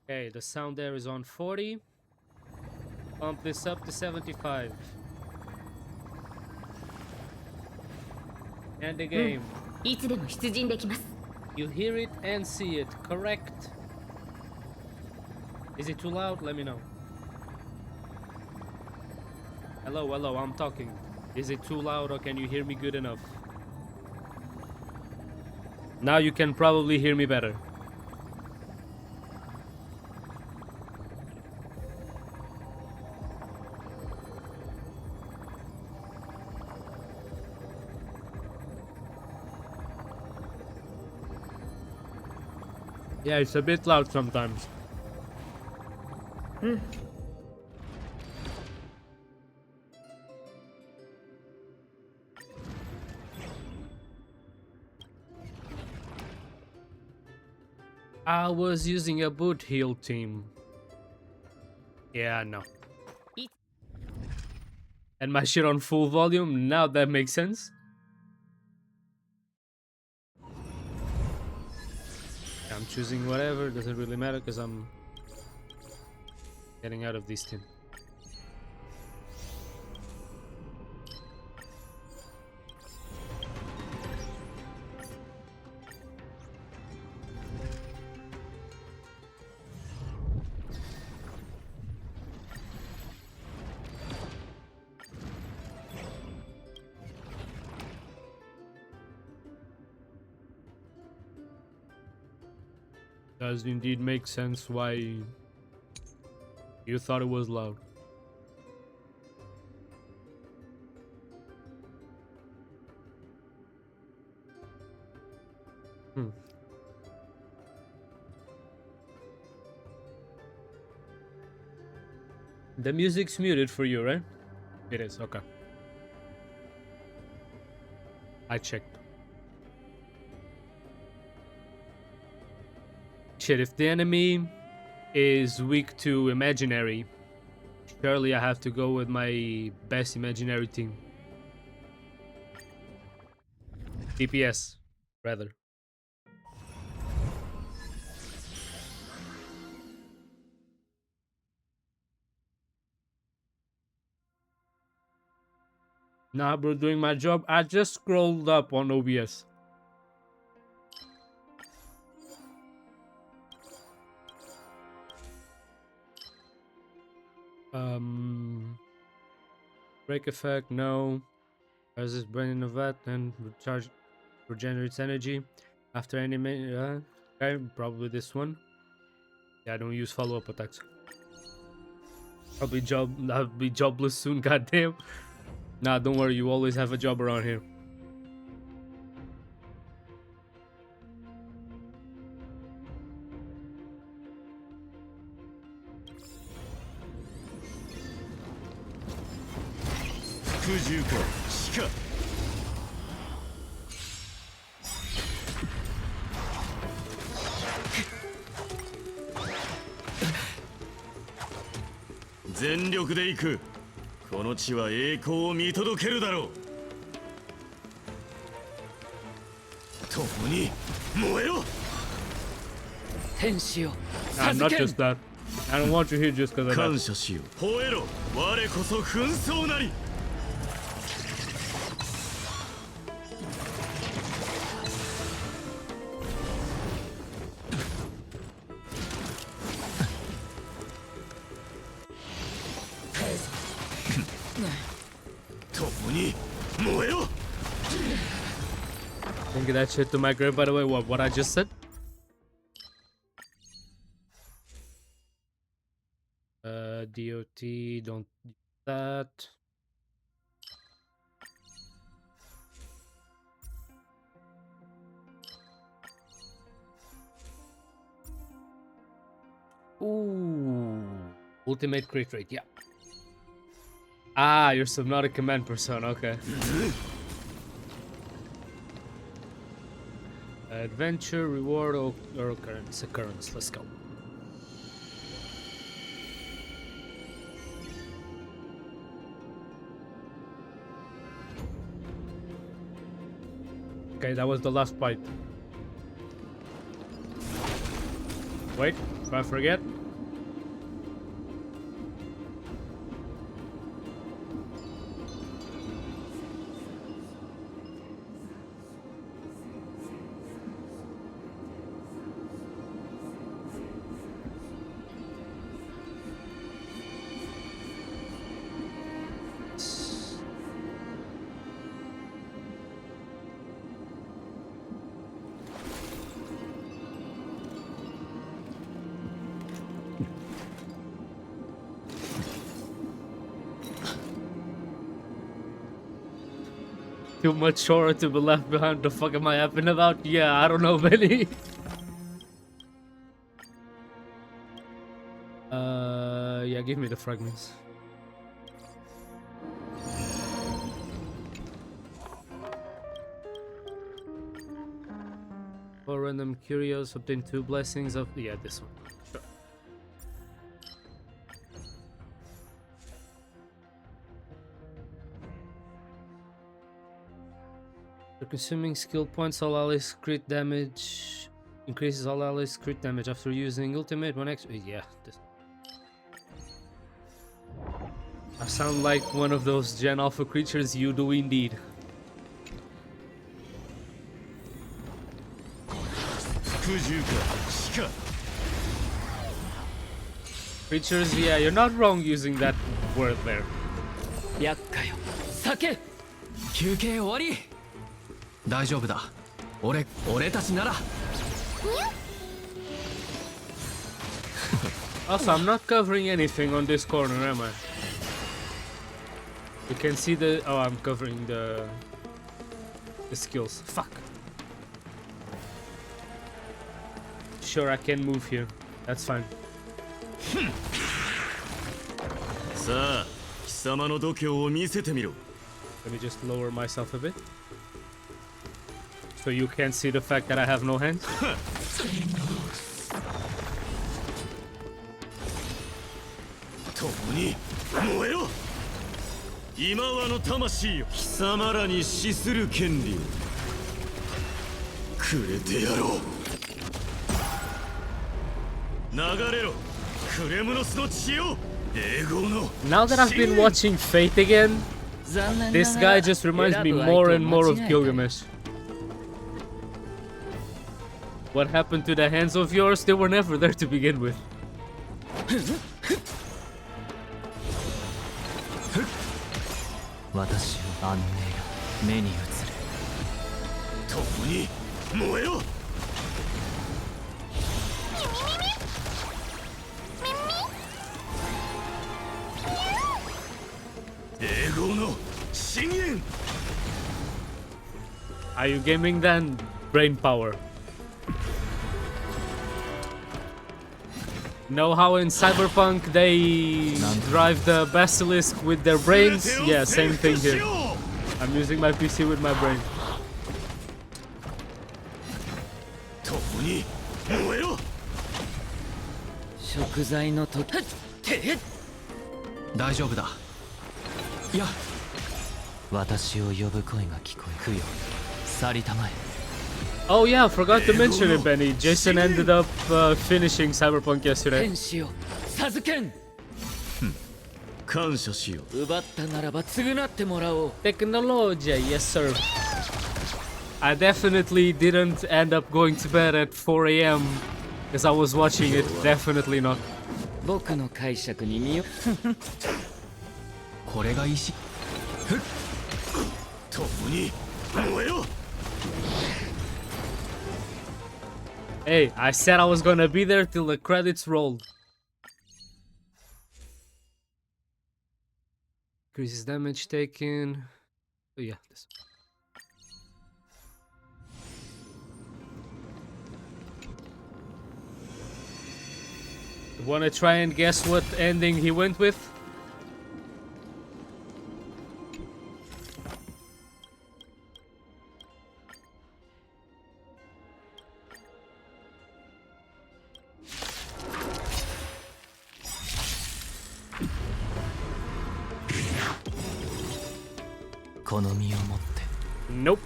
Okay, the sound there is on 40. Pump this up to 75. And the うん、game. いつでも出陣できます。 You hear it and see it, correct? Is it too loud? Let me know. Hello, hello, I'm talking. Is it too loud or can you hear me good enough? Now you can probably hear me better. Yeah, it's a bit loud sometimes. うん。I was using a boot heal team. Yeah, no. And my shit on full volume, now that makes sense. I'm choosing whatever, doesn't really matter because I'm getting out of this team. Does indeed make sense why you thought it was loud. Hmm. The music's muted for you, right? It is, okay. I checked. Shit, if the enemy is weak to imaginary, surely I have to go with my best imaginary team. DPS, rather. Nah, bro, doing my job. I just scrolled up on OBS. Break effect, no. As this burning of that and recharge regenerates energy after any okay, probably this one. Yeah, I don't use follow-up attacks. I'll be jobless soon, goddamn. Nah, don't worry, you always have a job around here. Fukujuka, 全力で行く。この地は栄光を見届けるだろう。共に燃えろ。天使を Nah, not 授けん。 just that. I don't want you here just because of 感 that. 謝しよう。吠えろ。我こそ紛争なり。共に燃えろ。 Think of that shit to my grave, by the way. What I just said? DOT, don't do that. Ooh. Ultimate crit rate, yeah. Ah, you're Subnautic Command Persona, okay. Adventure, reward, or occurrence. Let's go. Okay, that was the last fight. Wait, if I forget. Too much Sora to be left behind. The fuck am I yapping about? Yeah, I don't know, Benny. Yeah, give me the fragments. For random curios, obtain 2 blessings of... Yeah, this one. Sure. For consuming skill points, all allies crit damage... Increases all allies crit damage after using ultimate when extra... Yeah, this... I sound like one of those Gen Alpha creatures. You do indeed. Creatures, yeah, you're not wrong using that word there. 厄介よ酒休憩終わり大丈夫だ俺たちなら Also, I'm not covering anything on this corner, am I? You can see the... Oh, I'm covering the skills. Fuck. Sure, I can move here. That's fine. さあ貴様の度胸を見せてみろ Let me just lower myself a bit. So you can't see the fact that I have no hands. 共に燃えろ今はの魂よ貴様らに死する権利をくれてやろう流れろクレムノスの血を英語の Now that I've been watching Fate again, this guy just reminds me more and more of Gilgamesh. What happened to the hands of yours? They were never there to begin with. 私の安寧が目に映る共に燃えろ英語の深淵 Are you gaming then? Brain power. Know how in Cyberpunk they drive the basilisk with their brains? Yeah, same thing here. I'm using my PC with my brain. 共に燃えろ食材の時大丈夫だいや私を呼ぶ声が聞こえるよ去りたまえ Oh yeah, I forgot to mention it, Benny. Jason ended up finishing Cyberpunk yesterday. 天使を授けん感謝しよう奪ったならば償ってもらおう Technologia, yes sir. I definitely didn't end up going to bed at 4 a.m. as I was watching it. Definitely not. 僕の解釈に身をこれが石共に燃えろ Hey, I said I was gonna be there till the credits rolled. Increases damage taken. Oh yeah, this. Wanna try and guess what ending he went with? Nope.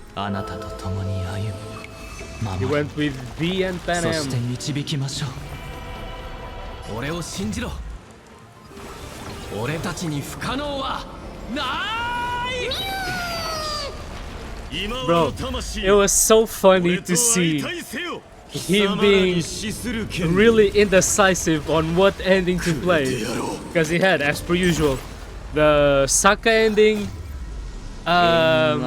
He went with B and Pan so Am. 俺を信じろ。俺たちに不可能はない。 Bro, it was so funny to see him being really indecisive on what ending to play. Because he had, as per usual, the Saka ending, Panam,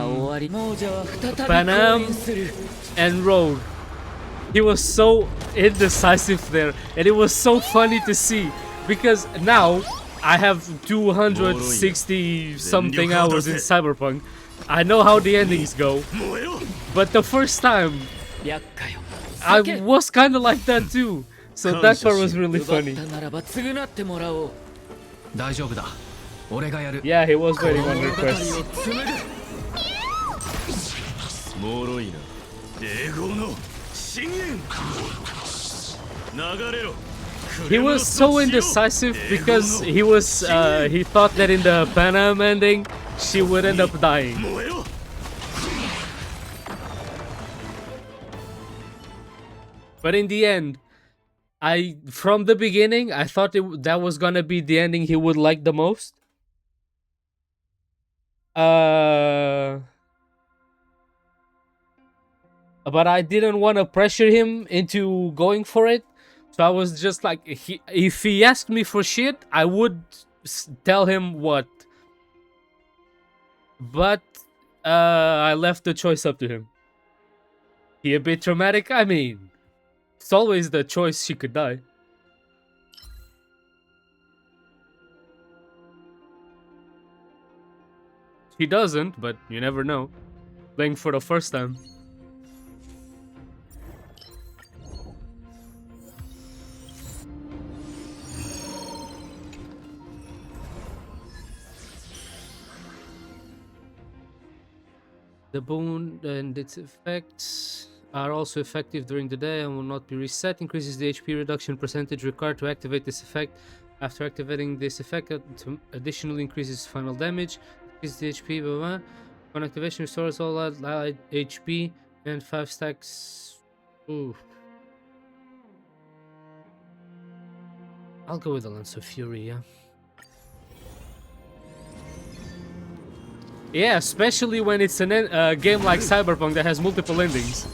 and Rogue. He was so indecisive there, and it was so funny to see. Because now, I have 260 something hours in Cyberpunk. I know how the endings go, but the first time I was kind of like that too, so that part was really funny. Yeah, he was waiting on requests. He was so indecisive because he thought that in the Panam ending she would end up dying. But in the end, from the beginning, I thought that was gonna be the ending he would like the most. But I didn't want to pressure him into going for it. So I was just like, if he asked me for shit, I would tell him what. But I left the choice up to him. He a bit traumatic? I mean, it's always the choice she could die. She doesn't, but you never know. Playing for the first time. The boon and its effects are also effective during the day and will not be reset. Increases the HP reduction percentage required to activate this effect. After activating this effect, it additionally increases final damage. Increases the HP, blah, blah. On activation, restores all allied HP and 5 stacks. Ooh. I'll go with the Lance of Fury, yeah. Yeah, especially when it's a game like Cyberpunk that has multiple endings.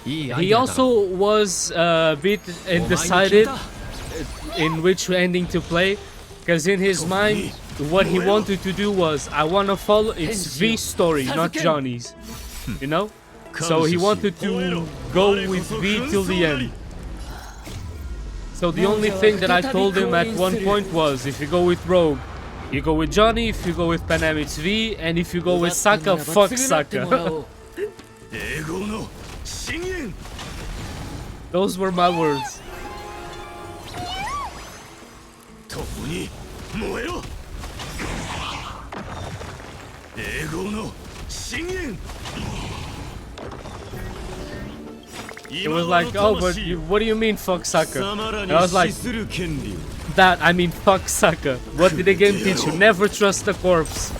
He also was a bit undecided in which ending to play, because in his mind what he wanted to do was, I want to follow it's V's story, not Johnny's, you know, so he wanted to go with V till the end. So the only thing that I told him at one point was, if you go with Rogue, you go with Johnny. If you go with Panam, it's V, and if you go with Saka, fuck Saka. Those were my words. It was like, oh, but what do you mean fuck Saka? And I was like, that, I mean fuck Saka. What did the game teach you? Never trust the corpse.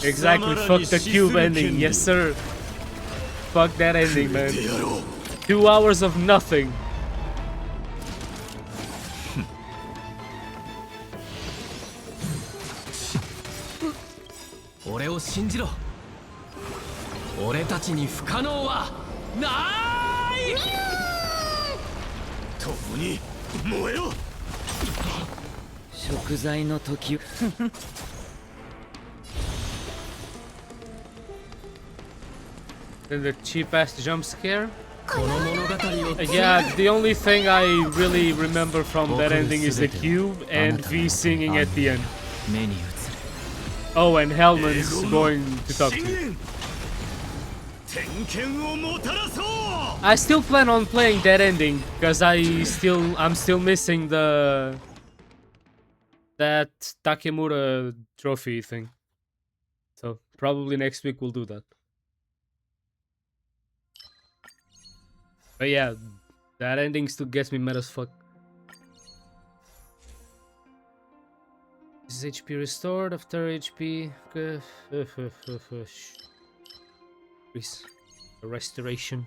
Exactly, fuck the cube ending, yes sir. Fuck that ending, man. 2 hours of nothing. Then the cheap ass jump scare. Yeah, the only thing I really remember from that ending is the cube and V singing at the end. Oh, and Hellman's going to talk to you. I still plan on playing that ending because I'm still missing the that Takemura trophy thing. So probably next week we'll do that. But yeah, that ending still gets me mad as fuck. Is HP restored after HP? Please, a restoration.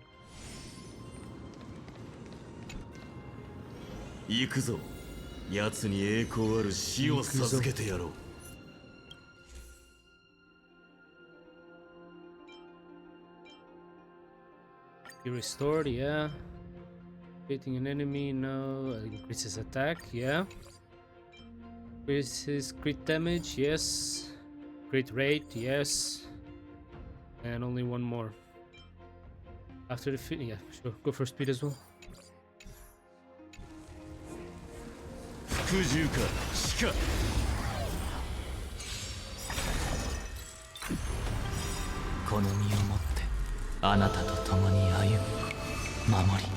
行くぞ。奴に栄光ある死を授けてやろう。He restored, yeah. Hitting an enemy, no. Increases attack, yeah. Increases crit damage, yes. Crit rate, yes. And only one more. After the fit, yeah, sure. Go for speed as well. 服従か死か。この身をもってあなたと共に歩み守り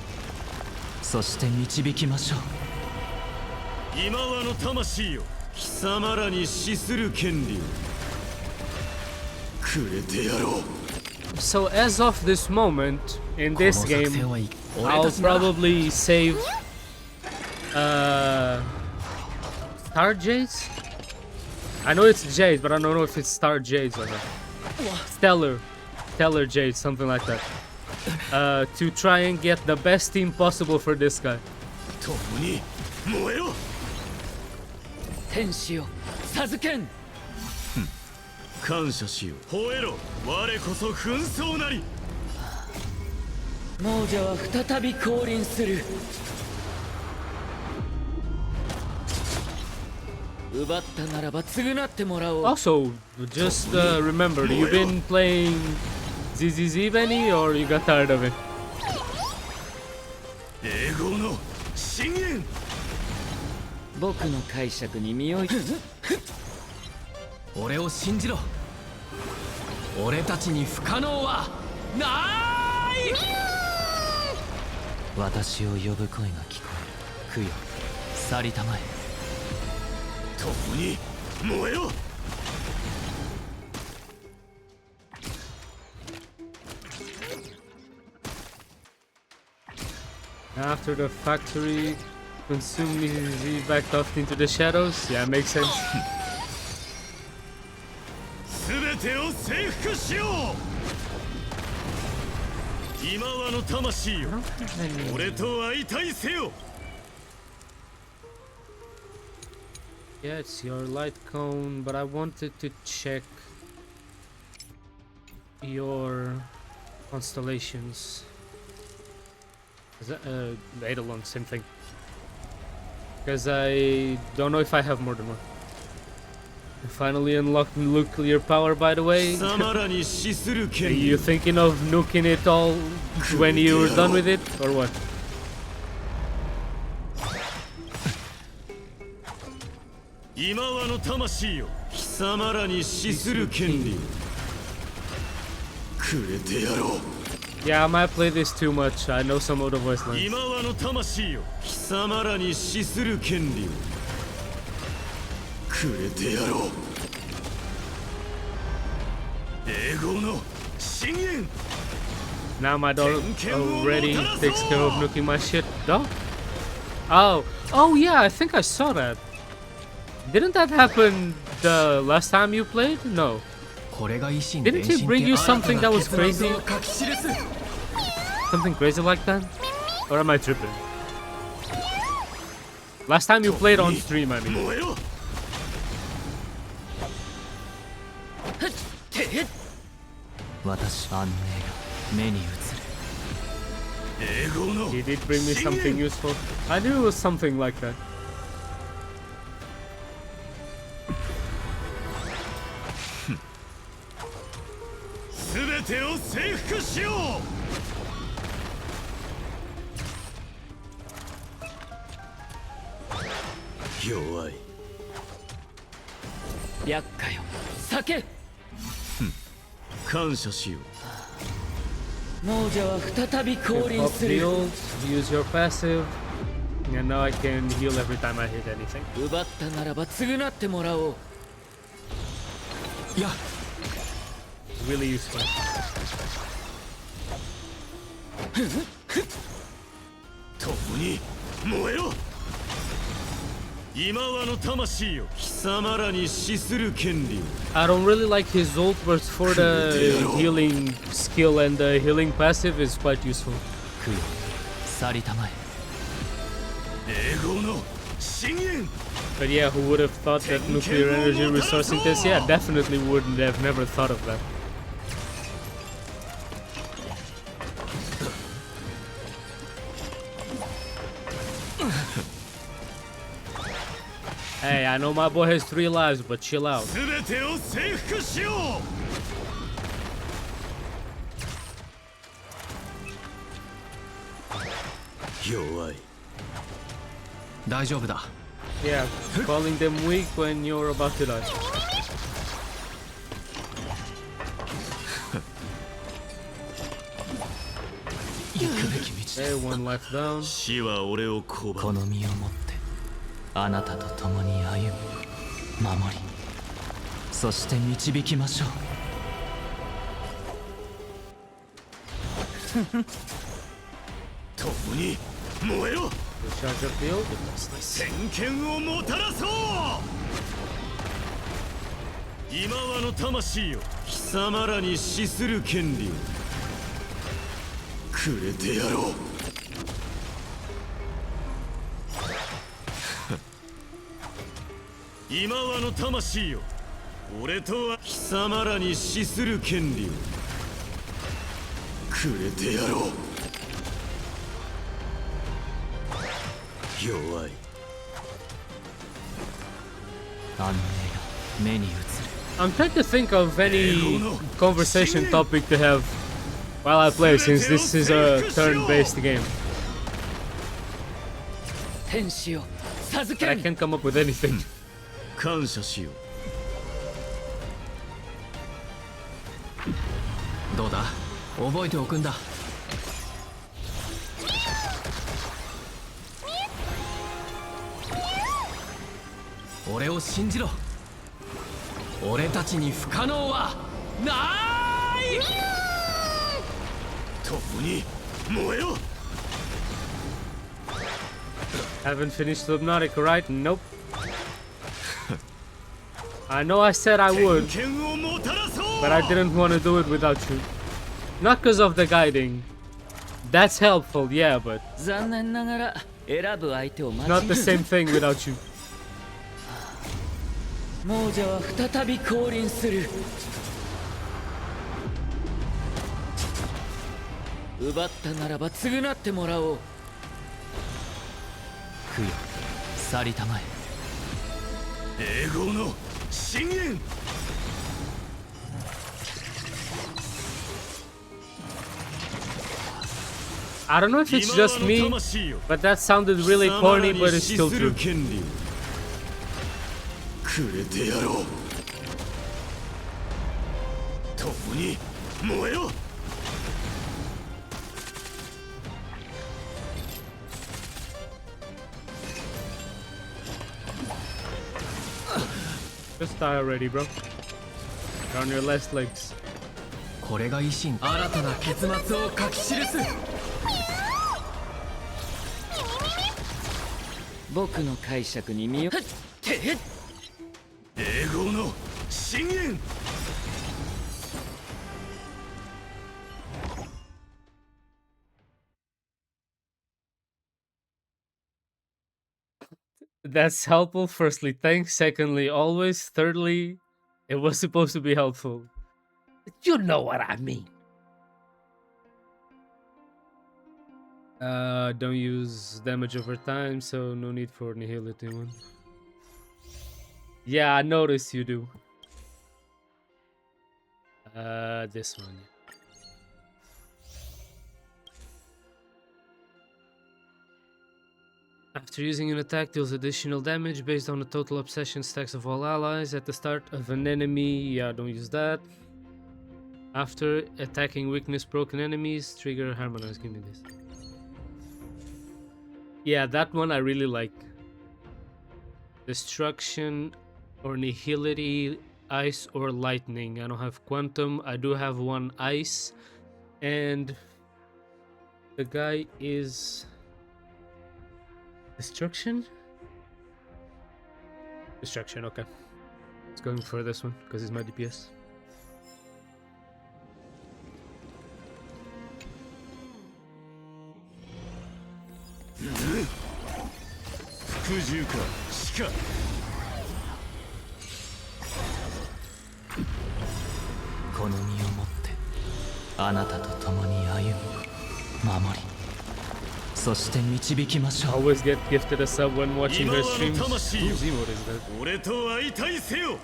そして導きましょう。今和の魂よ、貴様らに死する権利をくれてやろう。 So as of this moment, in this game, I'll probably save Star Jades? I know it's Jades, but I don't know if it's Star Jades or not. Stellar Jades, something like that. To try and get the best team possible for this guy. 共に燃えろ。天使よ授けん。感謝しよう。吠えろ。我こそ紛争なり。亡者は再び降臨する。奪ったならば償ってもらおう。 Also, just remember, you've been playing ZZZ Benny, or you got tired of it? 永劫の深淵。僕の解釈に身を俺を信じろ。俺たちに不可能はない。私を呼ぶ声が聞こえる。供養去りたまえ。共に燃えろ。 After the factory consumed me, he backed off into the shadows. Yeah, makes sense. 全てを征服しよう。今和の魂よ、俺と相対せよ。 Yeah, it's your light cone, but I wanted to check your constellations. Is that, the Eidolon, same thing. Because I don't know if I have more than one. I finally unlocked nuclear power, by the way. 貴様らに死する Are 権利 you thinking of nuking it all when you're done with it, or what? 今和の魂よ、貴様らに死する権利をくれてやろう。 Yeah, I might play this too much. I know some of the voice lines. 今和の魂よ、貴様らに死する権利をくれてやろう。永劫の深淵。 Now my dog already takes care of nuking my shit. Dog? Oh yeah, I think I saw that. Didn't that happen the last time you played? No. Didn't he bring you something that was crazy? Something crazy like that? Or am I tripping? Last time you played on stream, I mean. 燃えろ。私安寧が目に映る。永劫の He did bring me something useful. I knew it was something like that. 全てを征服しよう。弱い。厄介よ酒。感謝しよう。亡者は再び降臨 Up す the る。 ult, use your passive. And now I can heal every time I hit anything. 奪ったならば償ってもらおう。いや Really useful. 共に燃えろ。今はの魂よ、貴様らに死する権利を。 I don't really like his ult, but for the healing skill and the healing passive is quite useful. 供養去りたまえ。永劫の深淵。 But yeah, who would have thought that nuclear energy resourcing this? Yeah, definitely wouldn't have never thought of that. Hey, I know my boy has 3 lives, but chill out. 全てを征服しよう。弱い。大丈夫だ。 Yeah, calling them weak when you're about to die. 行くべき道 Okay, 1 life down. 死は俺を拒こむ。の身をもってあなたと共に歩み守りそして導きましょう。共に燃えろ。 Recharge up the ult. 先見をもたらそう。今はの魂よ、貴様らに死する権利をくれてやろう。今はの魂よ、俺とは貴様らに死する権利をくれてやろう。弱い。あの絵が目に映る。 I'm trying to think of any conversation topic to have while I play, since this is a turn-based game. 天使を授 But け I ん。 can't come up with anything. 感謝しよう。どうだ覚えておくんだ。俺を信じろ。俺たちに不可能はない。共に燃えろ。 Haven't finished Subnautica, right? Nope. I know I said I would, 先見をもたらそう。 but I didn't want to do it without you. Not because of the guiding. That's helpful, yeah, but 残念ながら選ぶ相手を間違 not the え same thing without you. 亡者は再び降臨する。奪ったならば償ってもらおう。供養去りたまえ。永劫の深淵。 I don't know if it's just me, but that sounded really corny, but it's still true. くれてやろう。共に燃えろ。 Just die already, bro. You're on your last legs. これが維新新たな結末を書き記す。僕の解釈に身を。てっ。永劫の深淵。 That's helpful. Firstly, thanks. Secondly, always. Thirdly, it was supposed to be helpful. You know what I mean. Don't use damage over time, so no need for nihility one. Yeah, I noticed you do. This one. After using an attack, deals additional damage based on the total obsession stacks of all allies at the start of an enemy. Yeah, don't use that. After attacking weakness broken enemies, trigger harmonize. Give me this. Yeah, that one I really like. Destruction or nihility, ice or lightning. I don't have quantum. I do have one ice. And the guy is destruction? Destruction, okay. It's going for this one because it's my DPS. Shika. この身をもってあなたと共に歩み守りそして導きましょう Always get gifted a sub when watching her streams. 今はの魂よ Whose emote is that? 俺と相対せよ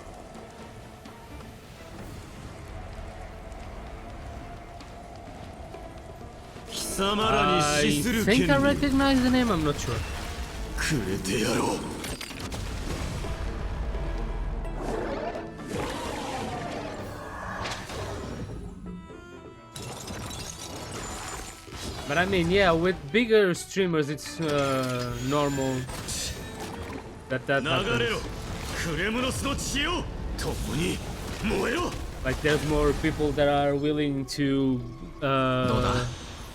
貴様らに I 死する権 think 利 I を recognize the name, I'm not sure. くれてやろう But I mean, yeah, with bigger streamers, it's normal that 流れろ happens. クレムノスの血を共に燃えろ Like, there's more people that are willing to どうだ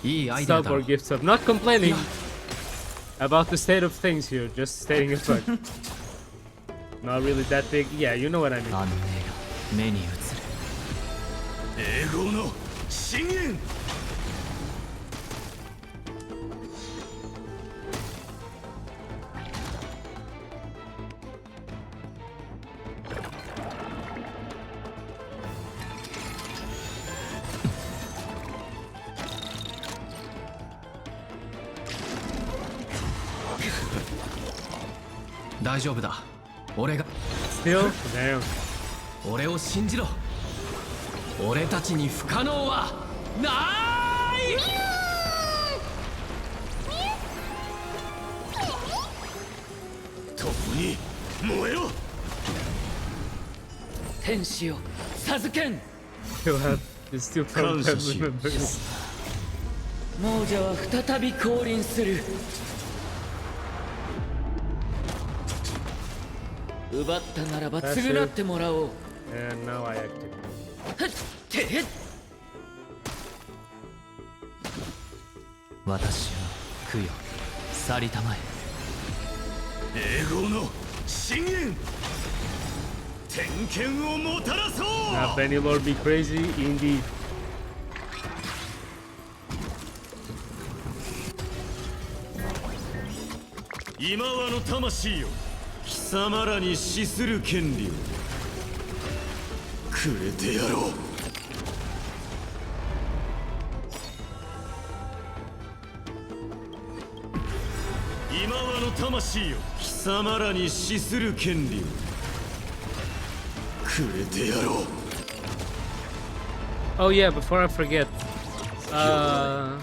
いいアイデア sub だ or gift sub. Not complaining about the state of things here, just stating a fact. Not really that big. Yeah, you know what I mean. 安寧が目に映る英語の深淵大丈夫だ俺が Still? Damn. 俺を信じろ俺たちに不可能はない共に燃えろ天使よ授けん Still have, it's still from Conscious. family members. 亡者は再び降臨する奪ったならば償ってもらおう And now I acted. はってへっ私を供養去りたまえ英語の深淵天剣をもたらそう Now, Benny Lord be crazy, indeed. 今はの魂よ貴様らに死する権利をくれてやろう今はの魂よ貴様らに死する権利をくれてやろう Oh yeah, before I forget, a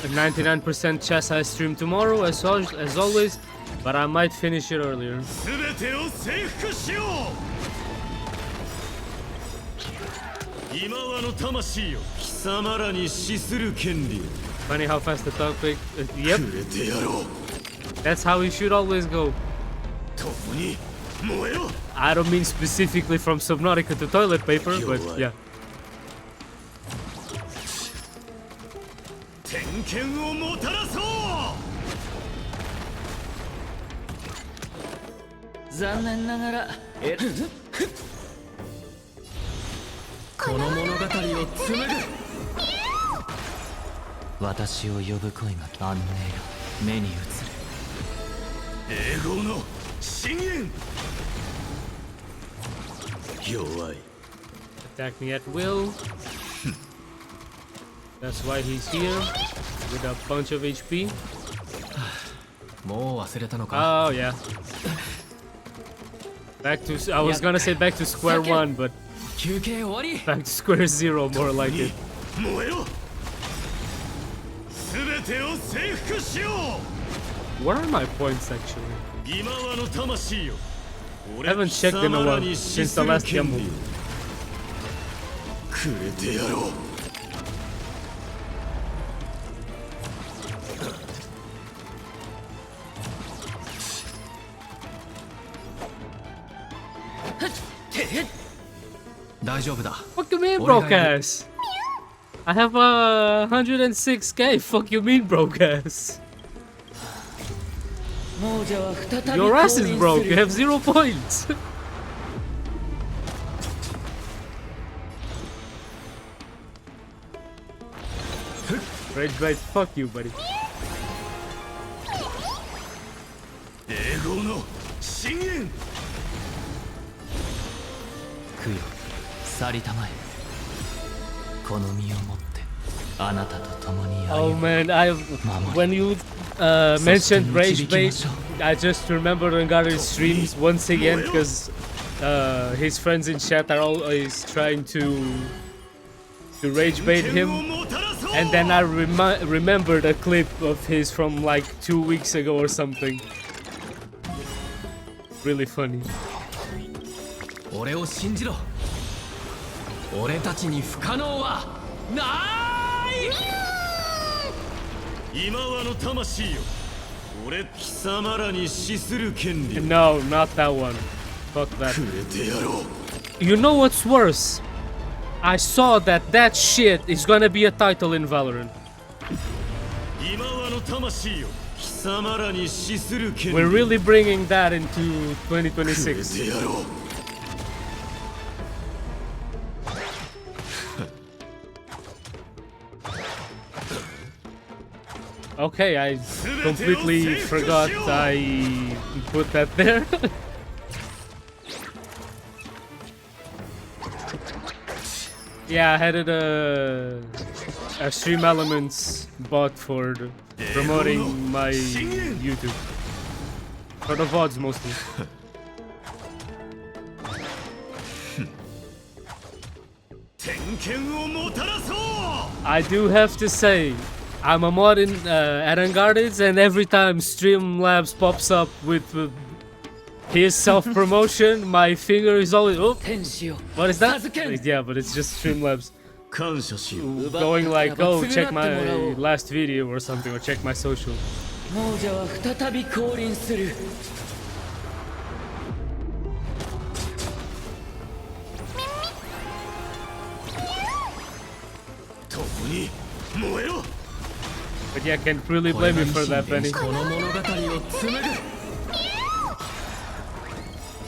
99% chess I stream tomorrow as always, but I might finish it earlier. 全てを征服しよう今はの魂よ貴様らに死する権利を Funny how fast the talk quick. Yep, くれてやろう that's how we should always go. 共に燃えろ I don't mean specifically from Subnautica to toilet paper, but yeah. 天剣をもたらそう残念ながらこの物語を紡ぐ私を呼ぶ声が安寧が目に映る英語の深淵弱い Attack me at will. That's why he's here with a bunch of HP. もう忘れたのか Oh yeah. Back to I was gonna say back to square one, but 休憩終わり back to square zero, more like it. 燃えろ全てを征服しよ What are my points actually? う今はの魂よ I haven't checked in a while since the last gamble. くれてやろう大丈夫だ。 Fuck you mean, What broke did I do? ass? I have 106k. Fuck you mean, broke ass? 亡者は再び Your 降 ass 臨 is す broke. You る have 0 points. Rage bait. Fuck you, buddy. 栄光の深淵。供よ、去りたまえ。この身をもってあなたと共に Oh 歩む。 man, I when you mentioned rage bait, I just remembered Ungaru's streams once again because his friends in chat are always trying to rage bait 天 him. をもたらそう And then I remembered a clip of his from like 2 weeks ago or something. Really funny. 俺を信じろ。俺たちに不可能はない。今はの魂よ。俺貴様らに死する権利を No, not that one. Fuck that. くれてやろう。 You know what's worse? I saw that shit is gonna be a title in Valorant. 今はの魂よ。貴様らに死する権利 We're を really bringing that into くれ 2026. てやろう。 Okay, I completely forgot I put that there. Yeah, I had a Stream Elements bot for promoting my YouTube. For the VODs mostly. 天権をもたらそう。 I do have to say, I'm a mod in at Unguarded, and every time Streamlabs pops up with his self-promotion, my finger is always, oh, 天使を what is that? 授けん Yeah, but it's just Streamlabs 感謝しよう。 going like, oh, check my 奪ってもらおう。 last video or something, or check my social. 亡者は再び降臨する。共に燃えろ。 But yeah, can't really blame you for that, Benny. この物語を紡ぐ。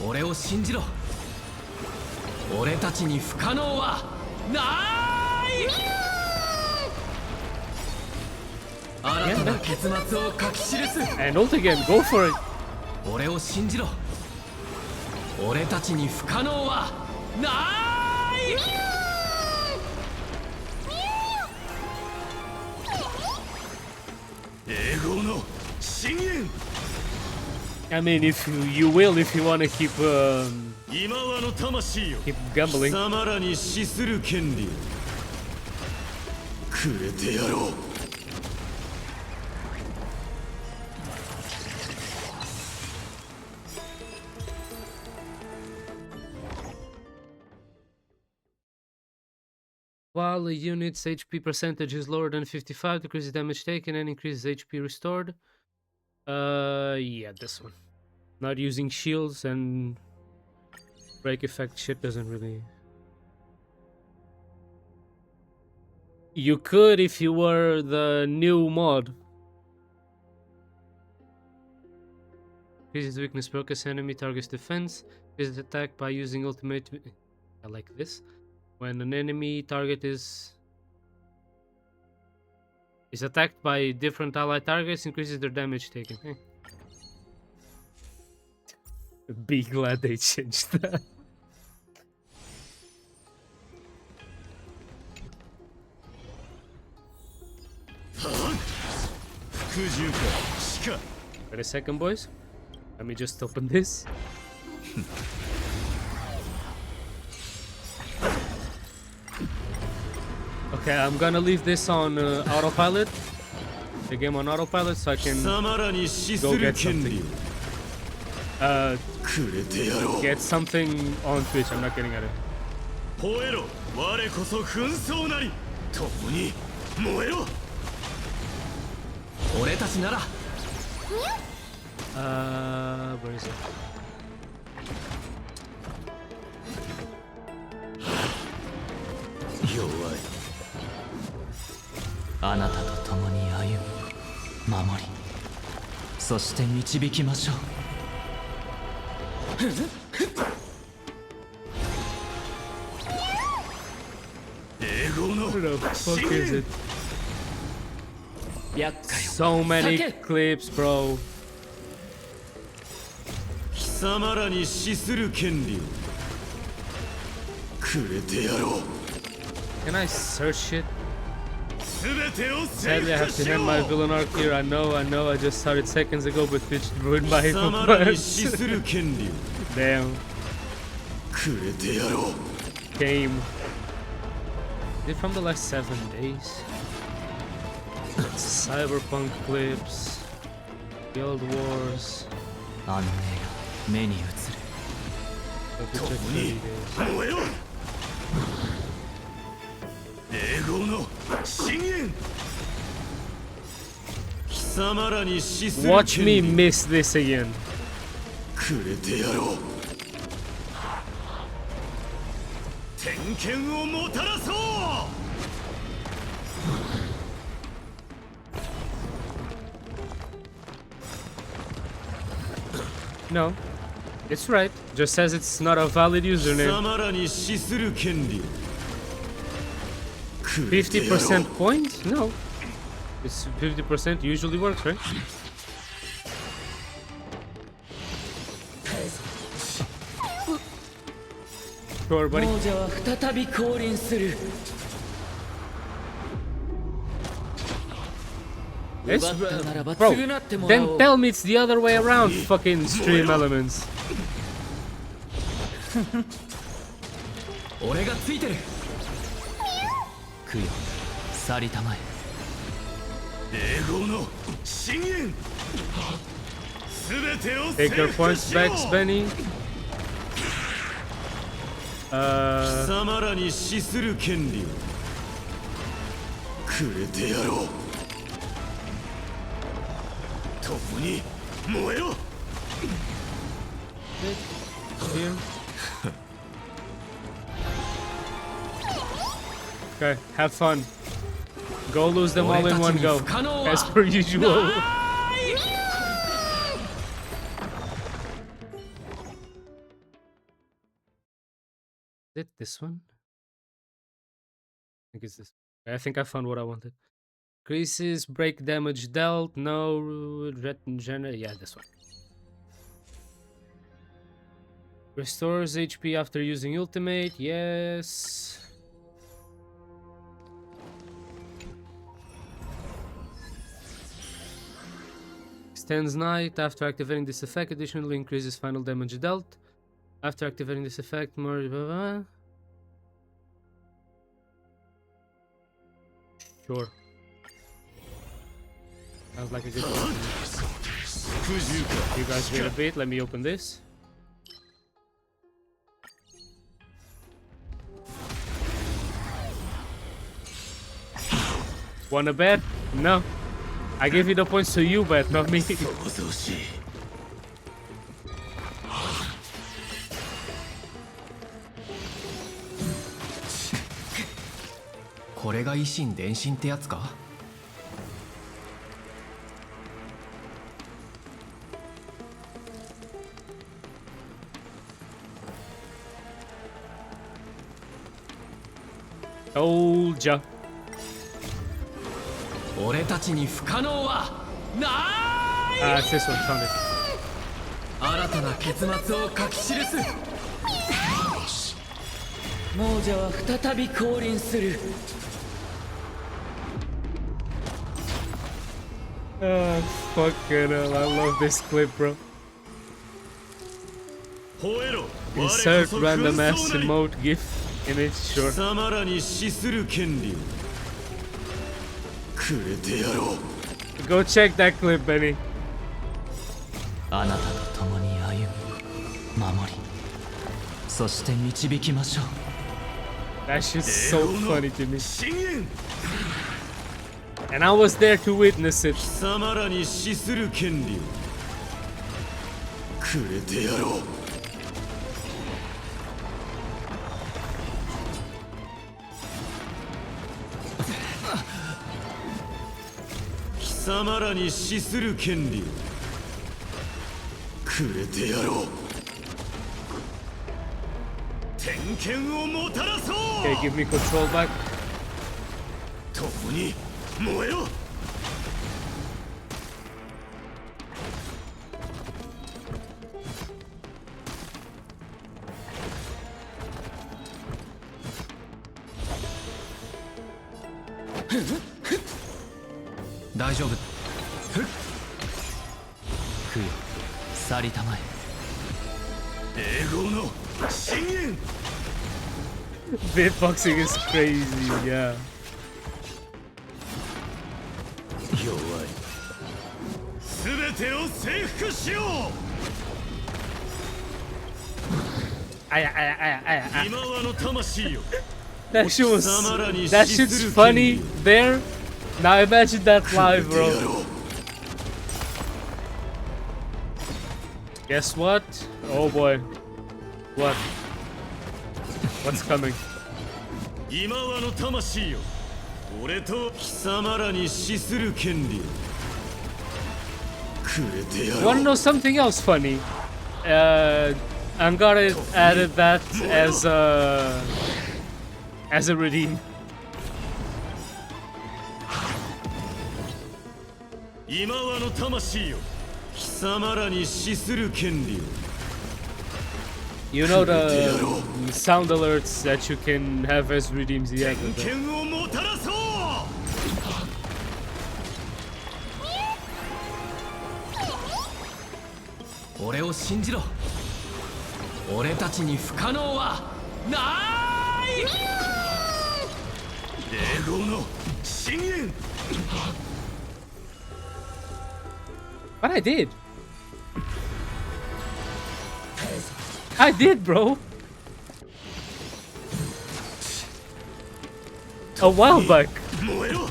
俺を信じろ。俺たちに不可能はない新たな結末を書き記す。 And ult again, go for it. 俺を信じろ。俺たちに不可能はない栄光の深淵。 I mean, if you will, if you want to keep 今はの魂よ。 keep 貴 gambling. 様らに死する権利をくれてやろう。 While a unit's HP percentage is lower than 55, decreases damage taken and increases HP restored. Yeah, this one. Not using shields and break effect shit doesn't really... You could if you were the new mod. Increases weakness, focus enemy targets defense. Is attacked by using ultimate... I like this. When an enemy target is attacked by different allied targets, increases their damage taken. Be glad they changed that. 服従か死か。 Wait a second, boys. Let me just open this. Okay, I'm gonna leave this on autopilot. The game on autopilot so I 貴 can 様らに死す go る get 権利 something. をくれてやろう。 Get something on Twitch. I'm not getting at it. 吠えろ。我こそ紛争なり。共に燃えろ。俺たちなら Where is it? あなたと共に歩む守りそして導きましょう英語の What the fuck is it? 厄介 So many 酒 clips, bro. 貴様らに死する権利をくれてやろう Can I search it? 全てを征 Sadly, I 服 have し to よ end う my villain arc here. I know. I just started seconds ago, but Twitch ruined my 貴様らに死 performance. する権利を Damn. くれてやろう Game. Is it from the last 7 days? Cyberpunk clips. Guild Wars. 安寧が目に映る Let me check に 30 days. 燃えろ英語の深淵貴様らに死する Watch 権 me 利を miss this again. くれてやろう天権をもたらそう No. It's right. Just says it's not a valid 貴 username. 様らに死する権利をくれてやろう 50% points? No. It's 50% usually works, right? Sure, buddy. 亡者は再び降臨する It's, 奪ったならば bro, 償ってもら then おう tell me it's the other way around, fucking stream elements. 俺がついてる供養去りたまえ英語の深淵全てを Take 征 your 服 points し back, よう Spenny. 貴様らに死する権利をくれてやろう共に燃えろ Here. Okay, have fun. Go lose them all in one go, as per usual. Is it this one? I think it's this. I think I found what I wanted. Increases break damage dealt. No, regenerate. Yeah, this one. Restores HP after using ultimate. Yes. Extends night after activating this effect. Additionally increases final damage dealt. After activating this effect, more. Sure. Sounds like a good one. You guys wait a bit. Let me open this. Wanna bet? No. I give you the points so you bet, not me. 恐ろしいこれが維新伝心ってやつかTold ya. 俺たちに不可能はない Ah, it's this one. Found it. 新たな結末を書き記す亡者は再び降臨する Oh, fucking hell. I love this clip, bro. 吠えろ Insert 我こそ random 紛 ass 争なり emote gif in its 貴 short. 様らに死する権利をくれてやろう Go check that clip, Benny. あなたと共に歩む守りそして導きましょう That shit's so 英語の funny to me. 深淵 And I was there to witness it. 貴様らに死する権利をくれてやろう様らに死する権利をくれてやろう。天権をもたらそう。 Okay, give me control back. 共に燃えろ。大丈夫。クヨ去りたまえ。栄光の深淵。 Beatboxing is crazy, yeah. 弱い。全てを征服しよう。 Aya, aya, aya, aya, aya. 今はの魂よ。 That shit's funny there. Now imagine that live, bro. Guess what? Oh boy. What? What's coming? 今はの魂よ。俺と貴様らに死する権利をくれてやろう。 Wanna know something else funny? Angara added that as a redeem. 今はの魂よ。貴様らに死する権利を。 You know the sound alerts that you can have as redeems. Yeah. 天権をもたらそう。俺を信じろ。俺たちに不可能はない。栄光の深淵。 But I did. I did, bro. A while back. 燃えろ。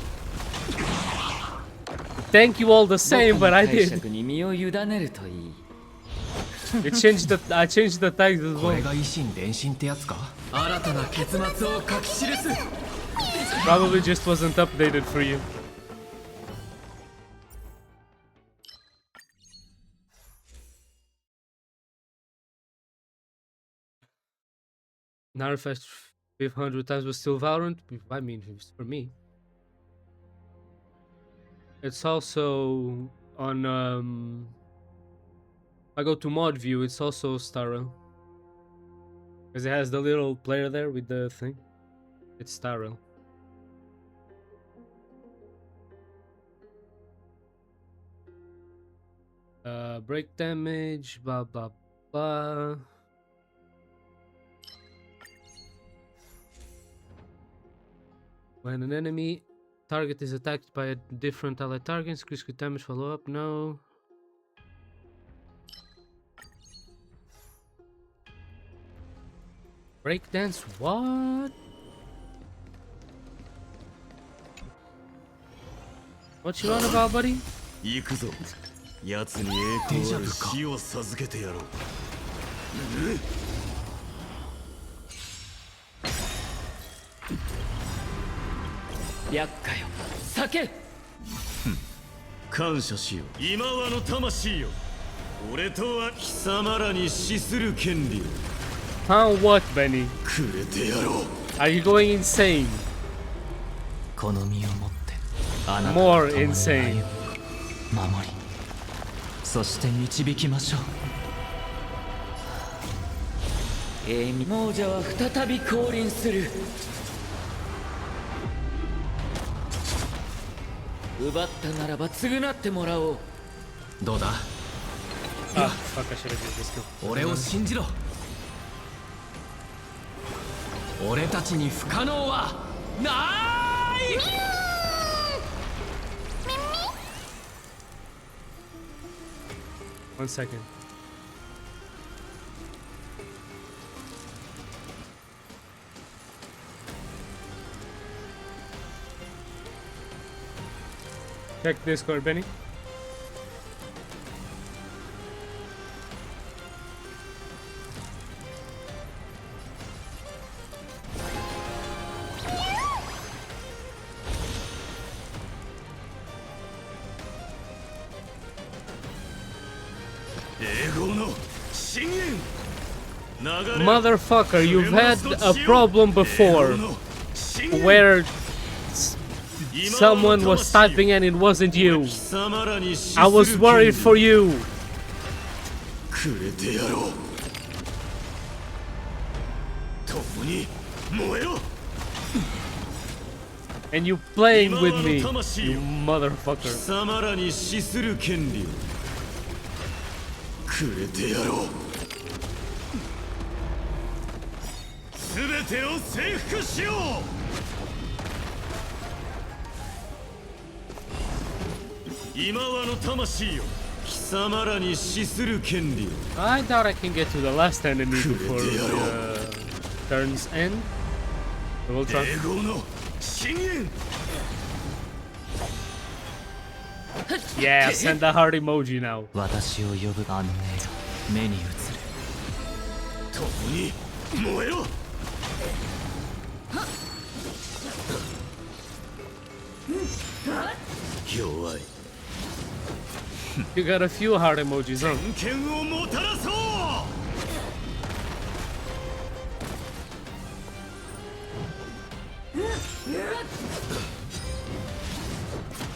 Thank you all the same, but I 解 did. 釈に身を委ねるといい。 I changed the tags as これ well. が維新伝心ってやつか。新たな結末を書き記す。 Probably just wasn't updated for you. Narfest 500 times was still Valorant. I mean, it's for me. It's also on. I go to mod view. It's also Starrel. Because it has the little player there with the thing. It's Starrel. Break damage, blah blah blah. When an enemy target is attacked by a different allied target, increase crit damage, follow up, no. Breakdance, what? What you on about, buddy? 行くぞ。奴に栄光ある死を授けてやろう。厄介よ。酒。感謝しよう。今はの魂よ。俺とは貴様らに死する権利を Huh, what, Benny? くれてやろう。 Are you going insane? この身をもってあなたと More 共に歩 insane. み守りそして導きましょう。亡者は再び降臨する。奪ったならば償ってもらおう。どうだ。 Ah, fuck, I should have used this skill. 俺を信じろ。俺たちに不可能はない。 1 second. Check Discord, Benny. 深淵流れよ Motherfucker, you've had a problem before where someone was typing and it wasn't you. I was worried for you. くれてやろう共に燃えろ And you playing with me, you motherfucker. 貴様らに死する権利をくれてやろう全てを征服しよう今はの魂よ貴様らに死する権利を I doubt I can get to the last enemy before turns end. But we'll try. 栄光の深淵 Yeah, send the heart emoji now. 私を呼ぶあの絵が目に映る。共に燃えろ弱い You got a few heart emojis, huh? 偏見をもたらそう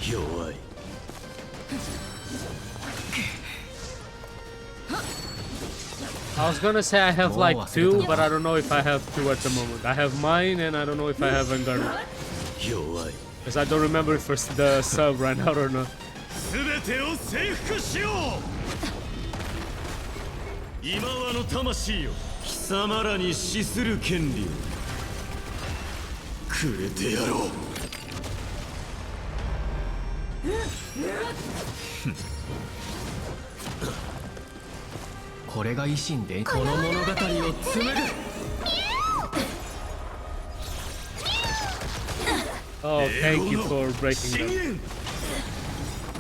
弱い I was gonna say I have like 2, but I don't know if I have 2 at the moment. I have mine, and I don't know if I have Vanguard. 弱い Because I don't remember if the sub ran out or not. 全てを征服しよう今はの魂よ貴様らに死する権利をくれてやろうこれが維新でこの物語を紡ぐ Oh, thank you for breaking 深 that. 淵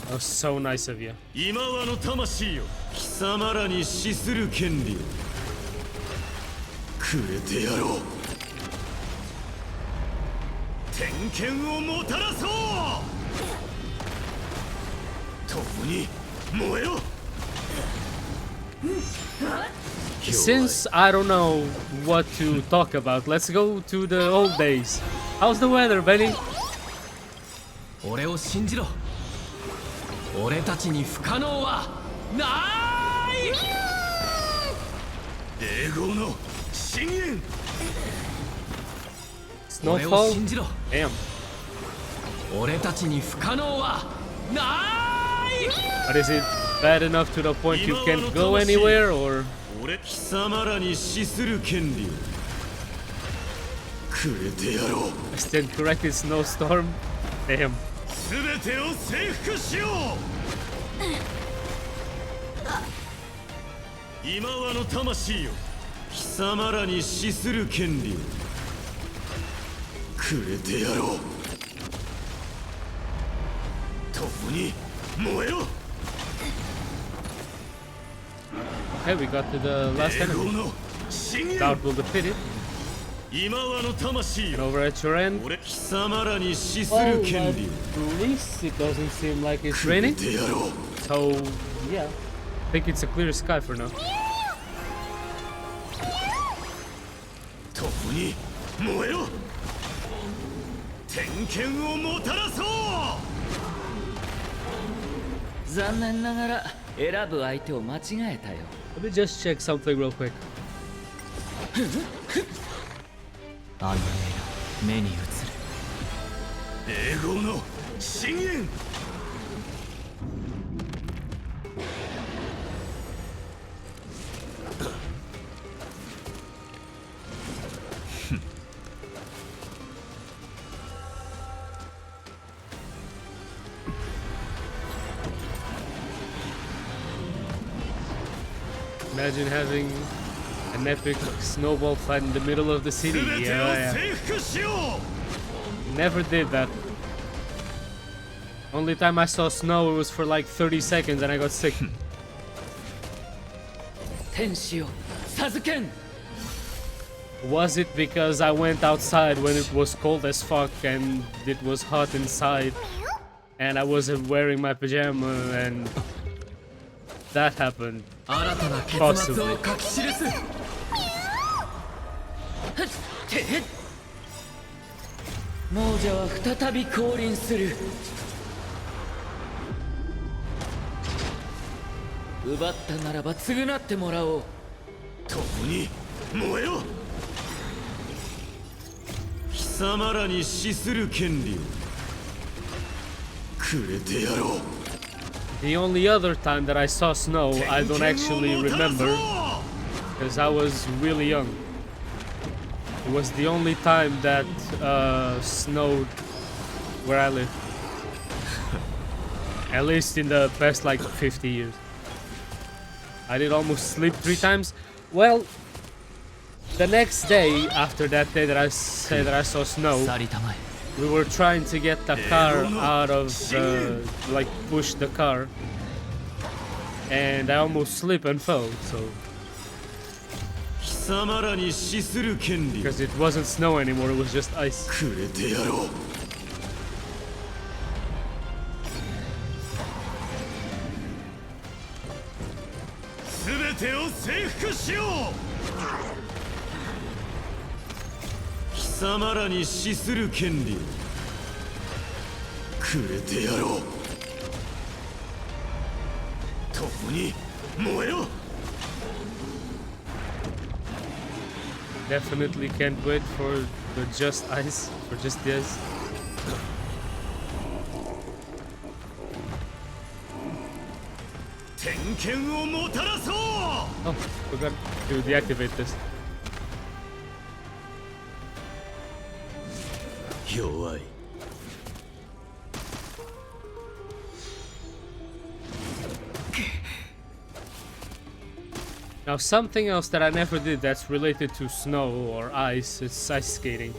That was so nice of you. 今はの魂よ貴様らに死する権利をくれてやろう天権をもたらそう共に燃えろ Since I don't know what to talk about, let's go to the old days. How's the weather, Benny? 俺を信じろ俺たちに不可能はない栄光の深淵俺を Snowfall? 信じろ Damn. 俺たちに不可能はない But is it bad enough to the point you can't go anywhere, or...? 俺貴様らに死する権利をくれてやろう I stand corrected, snowstorm? Damn. 全てを征服しよう今はの魂よ貴様らに死する権利をくれてやろう共に燃えろ Okay, we got to the last 栄光 enemy. の深淵 Doubt we'll defeat it. 今はの魂 And よ over at your end. 俺貴様らに死す Oh, る権利を at least it doesn't seem like it's くれ raining. てやろう So, yeah. I think it's a clear sky for now. 共に燃えろ天権をもたらそう残念ながら選ぶ相手を間違えたよ Let me just check something real quick. あの絵が目に映る。栄光の深淵 Imagine having an epic snowball fight in the middle of the city. 全てを Yeah, 征服しよう yeah. Never did that. Only time I saw snow, it was for like 30 seconds and I got sick. 天使よ授けん Was it because I went outside when it was cold as fuck and it was hot inside and I wasn't wearing my pajama and that happened. 新たな結末を書き記す。て亡者は再び降臨する。奪ったならば償ってもらおう。共に燃えろ。貴様らに死する権利をくれてやろう。 The only other time that I saw snow, I don't actually remember, because I was really young. It was the only time that snowed where I live. At least in the past like 50 years. I did almost sleep 3 times. Well, the next day after that day that I said that I saw snow, 去りたまえ。 we were trying to get the car out of like push the car, and I almost slipped and fell. So 貴様らに死する権利を because it wasn't snow anymore, it was just ice. くれてやろう。すべてを征服しよう。貴様らに死する権利をくれてやろう。共に燃えろ。 Definitely can't wait for the just ice, for just the ice. 天剣をもたらそう。 Oh, forgot to deactivate this. 弱い。 Now something else that I never did that's related to snow or ice is ice skating.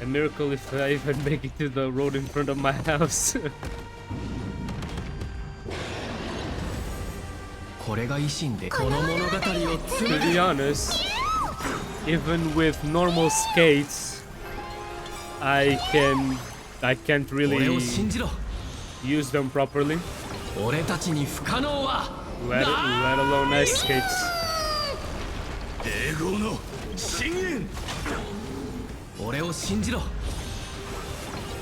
A miracle if I even make it to the road in front of my house. これが維新でこの物語を To be honest, even with normal skates, I can't 俺 really を信じろ。 use them properly, 俺たちに不可能は let alone ice skates. 英語の深淵。俺を信じろ。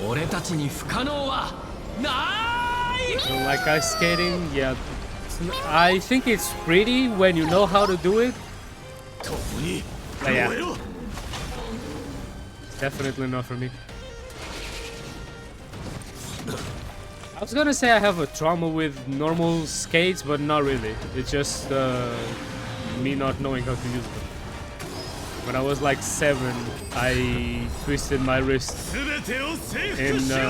俺たちに不可能はない。 Don't like ice skating? Yeah. I think it's pretty when you know how to do it. 共に But yeah, 燃えろ。 definitely not for me. I was gonna say I have a trauma with normal skates, but not really. It's just me not knowing how to use them. When I was like 7, I twisted my wrist すべてを征服 in しよう。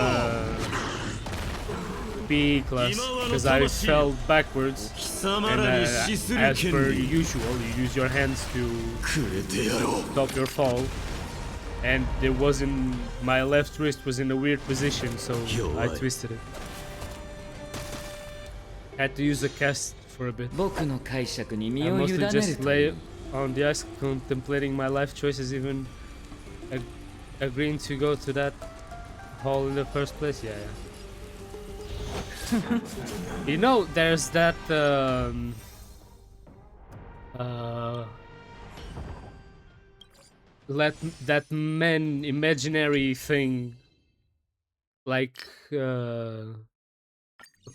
PE class because I fell backwards. 貴様 And らに死する as 権 per 利 usual, you use your hands to くれてやろう。 stop your fall. And it wasn't, my left wrist was in a weird position, so I twisted it. Had to use a cast for a bit. 僕の解釈に I 身を委ね mostly る just と lay on the ice contemplating my life choices, even agreeing to go to that hall in the first place. Yeah, yeah. You know, there's that that man imaginary thing, like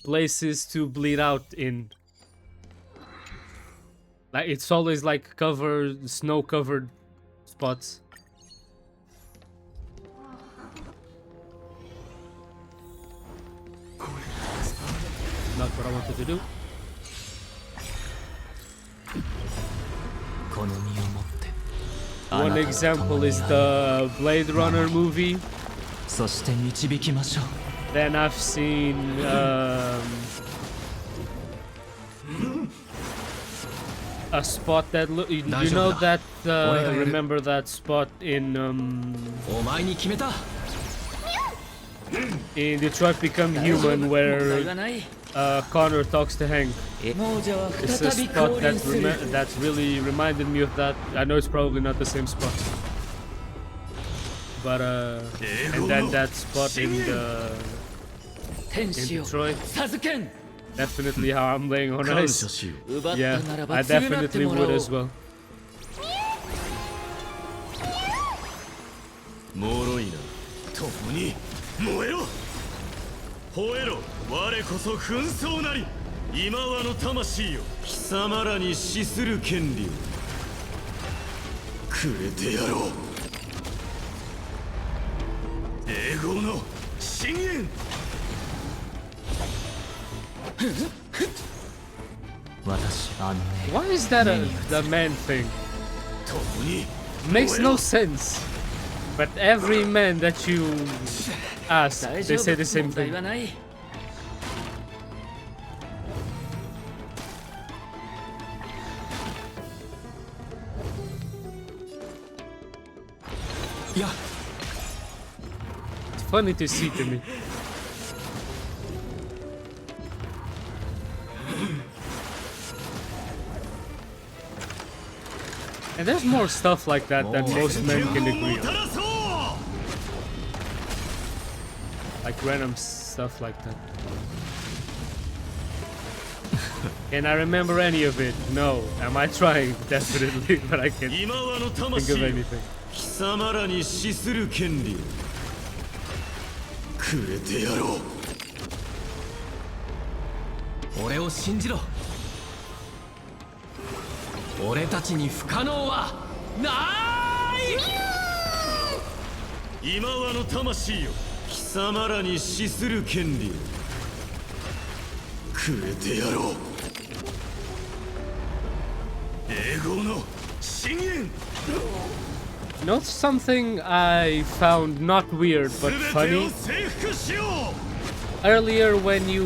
places to bleed out in. Like it's always like covered, snow-covered spots. Not what I wanted to do. この身をもって One あなたと example 共に is 歩 the Blade Runner movie. むそして導きましょう Then I've seen a spot that you know that remember that spot in お前に決めた。 Detroit Become Human 問題 where がない。 Connor talks to Hank. 亡者は It's a 再び spot 降臨する。 that really reminded me of that. I know it's probably not the same spot, but and then that spot in 天使を Detroit. 授けん。definitely how I'm laying on 感 ice. 謝しよう 奪っ Yeah, たならば I 償って definitely もら would おう as well. 脆いな共に燃えろ吠えろ我こそ紛争なり今はの魂よ貴様らに死する権利をくれてやろう永劫の深淵私安寧 Why is that the man thing? 共に Makes no sense. But every man that you ask, 大 they 丈 say the 夫 same 問題 thing. はないいや It's funny to see to me. And there's more stuff like that than most men can agree もた on. らそう Like random stuff like that. Can I remember any of it? No. Am I trying? Definitely, but I can't 今はの think 魂 of よ anything. 貴様らに死する権利をくれてやろう俺を信じろ俺たちに不可能はない今はの魂よ貴様らに死する権利をくれてやろう永劫の深淵 Not something I found not weird but 全てを funny. 征服しよ Earlier when you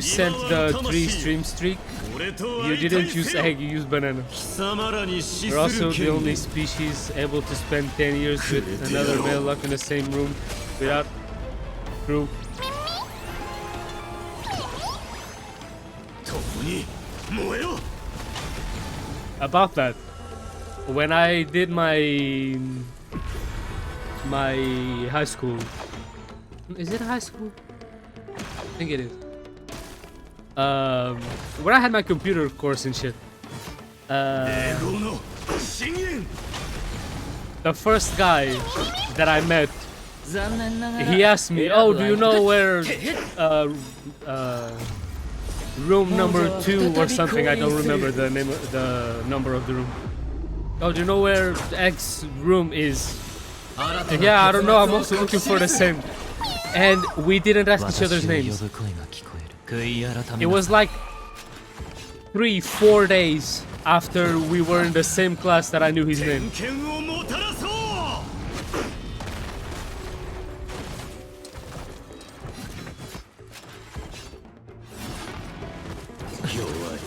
sent the 3-stream streak, う俺と you 相対 didn't use せよ egg, you used banana. 貴様らに死 We're する also the 権 only 利 species able to spend 10 years with another male luck in the same room without crew. 共に燃えろ About that, when I did my high school, is it high school? I think it is. When I had my computer course and shit, 永劫の深淵 the first guy that I met, 残念ながら he asked me, "Oh, do you know where room number 2 or something? I don't remember the name, the number of the room. Oh, do you know where X room is?" And yeah, I don't know. I'm also looking for the same. And we didn't ask each 私 other's を呼 names. ぶ声が聞こえる悔い改め It な was さい like 3-4 days after we were in the same class that I knew his name. 権をもたらそう弱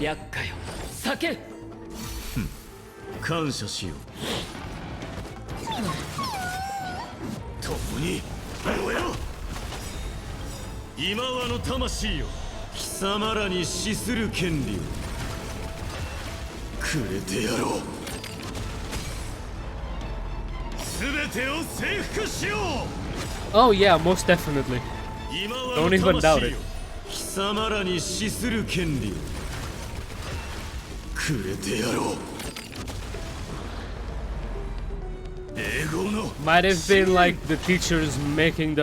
い厄介よ酒感謝しよう共に燃えろ今はの魂よ貴様らに死する権利をくれてやろう全てを征服しよ Oh yeah, most definitely. う今は Don't の even doubt 魂 it. よ貴様らに死する権利をくれてやろう永劫の Might have been like the teachers making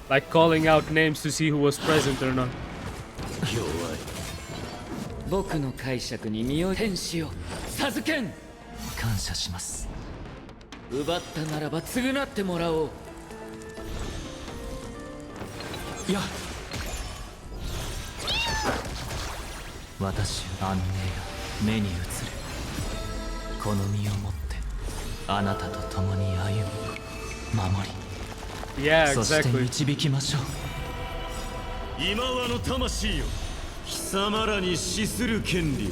like calling out names to see who was present or not. 弱い僕の解釈に身を天使を授けん感謝します奪ったならば償ってもらおういや私安寧が目に映るこの身をもってあなたと共に歩み守 Yeah, りそして exactly. 導きましょう今はの魂よ貴様らに死する権利を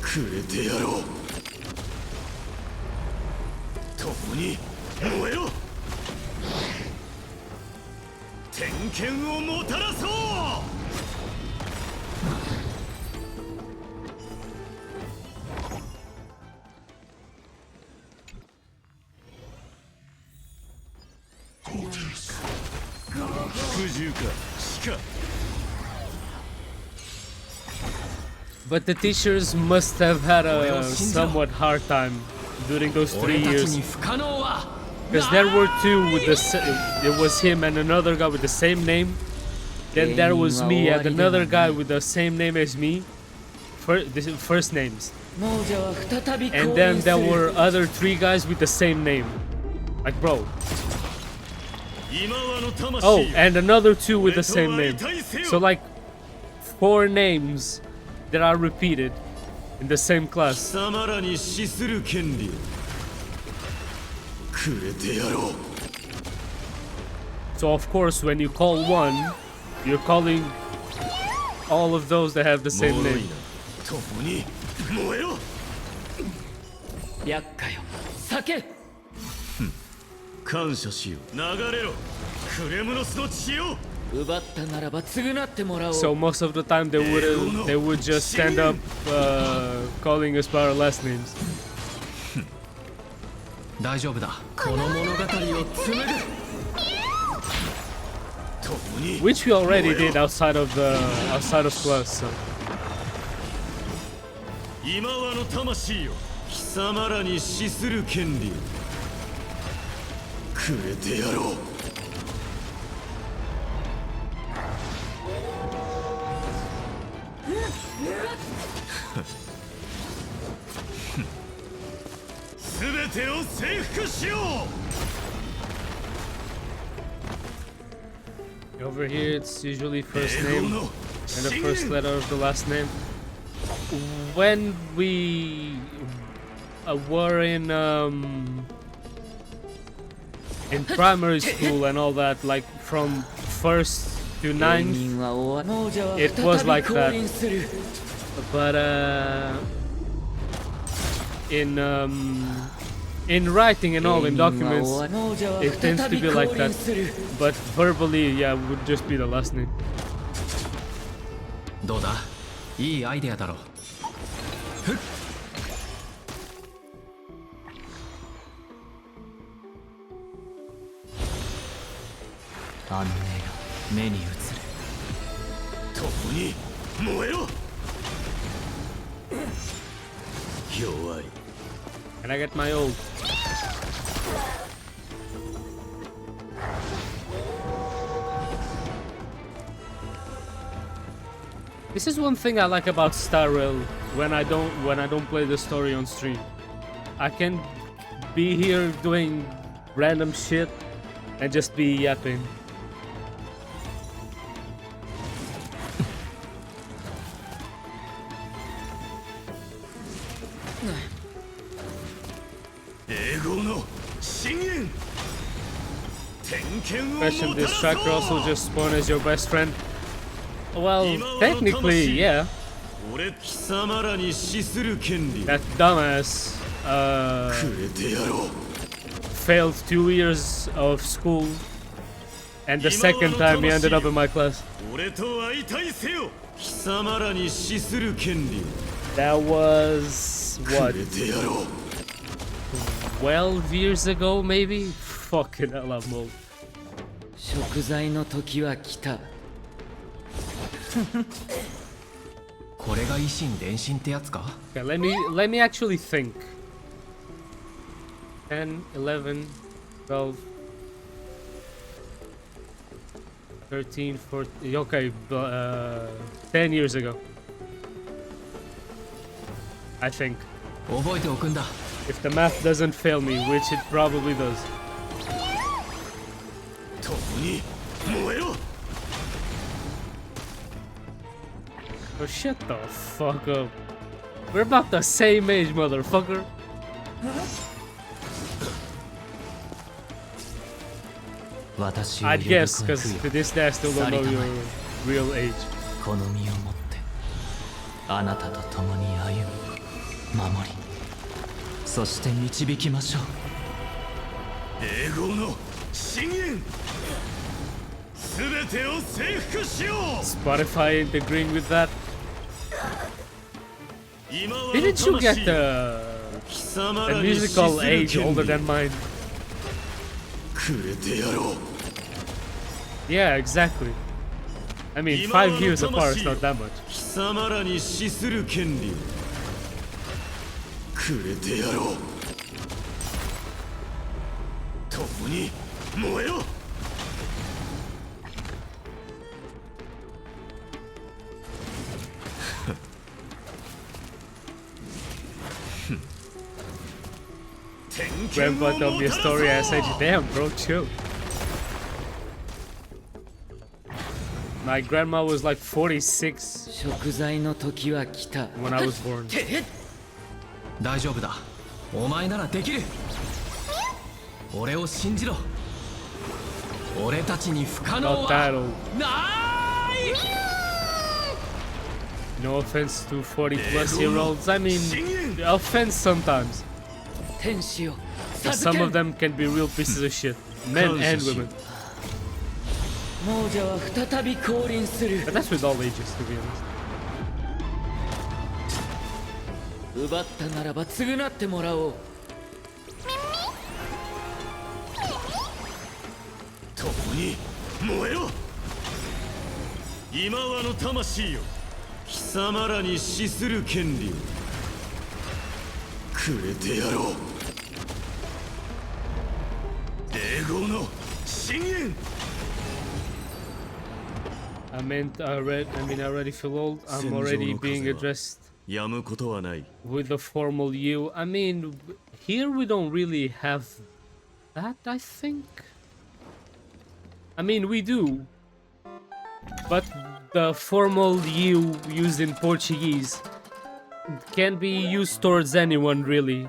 くれてやろう共に燃えろ天権をもたらそう服従か死か But the teachers must have had a somewhat hard time during those 3俺たち years. に不可能は Because there were two with the it was him and another guy with the same name. Then there was me and another guy with the same name as me. First names. 亡者は再び And 降 then 臨す there る were other 3 guys with the same name. Like bro. 今和の魂 Oh, よ and another 2 with the 俺 same と name. 相対せよ So like 4 names that are repeated in the same class. 貴様らに死する権利をくれてやろう So of course when you call one, you're calling all of those that have the 脆 same いな name. 共に燃えろ厄介よ酒感謝しよう流れろクレムノスの血を奪ったならば償ってもらおう So most of the time they would just stand up calling us by our last names. 大丈夫だこの物語を紡ぐ 共に Which we already did outside of class. So. 今和の魂よ貴様らに死する権利をくれてやろうすべてを征服しよう Over here it's usually first 英 name 語の and the 信 first 念 letter of the last name. When we were in primary school and all that, like from first to 永 ninth, 遠は終わ亡者は It 再 was び like 降 that. 臨する but in writing and all in 永遠は documents, 終わ亡者は it tends 再 to び be 降 like that. 臨する But verbally, yeah, would just be the last name. どうだいいアイデアだろう あの絵が目に映る共に燃えろ弱い Can I get my old? This is one thing I like about Star Rail when I don't play the story on stream. I can be here doing random shit and just be yapping. Question, this tractor also just spawn as your best friend? Well, technically, yeah. 俺貴様らに死する権利を That dumbass くれてやろう failed 2 years of school, and the second time he ended up in my class. 俺と相対せよ貴様らに死する権利を That was what, くれてやろう 12 years ago, maybe? Fucking hell, I'm old. 贖罪の時は来たこれが維新伝心ってやつか Okay, let me actually think. 10, 11, 12, 13, 14. Okay, 10 years ago. I think. 覚えておくんだ If the math doesn't fail me, which it probably does. 共に燃えろ Oh, shut the fuck up. We're about the same age, motherfucker. I'd guess, because to this day I still don't know your real age. この身をもってあなたと共に歩み守りそして導きましょう英語の信念すべてを征服しよう Spotify ain't agreeing with that. 今は Didn't you get 貴様 a らに死す musical る age 権 older 利を than mine? くれてやろう Yeah, exactly. I mean, 5 years apart is not that much. 貴様らに死する権利をくれてやろう共に燃えろGrandpa told me a story. I said, damn, bro, chill. My grandma was like 46食材の時は来た when I was born. 大丈夫だお前ならできる俺を信じろ俺たちに不可能 Not that は old. ない No offense to 40 plus year olds. I mean, offense sometimes. 天使よ But 授 some け of them can be real pieces of shit. Men and women. 亡者は再び降臨する But that's with all ages, to be honest. 奪ったならば償ってもらおう共に燃えろ今はの魂よ貴様らに死する権利をくれてやろう霊豪の深淵 I already feel old. I'm already being addressed やむことはない with the formal you. I mean, here we don't really have that, I think. I mean, we do. But the formal you used in Portuguese can be used towards anyone, really.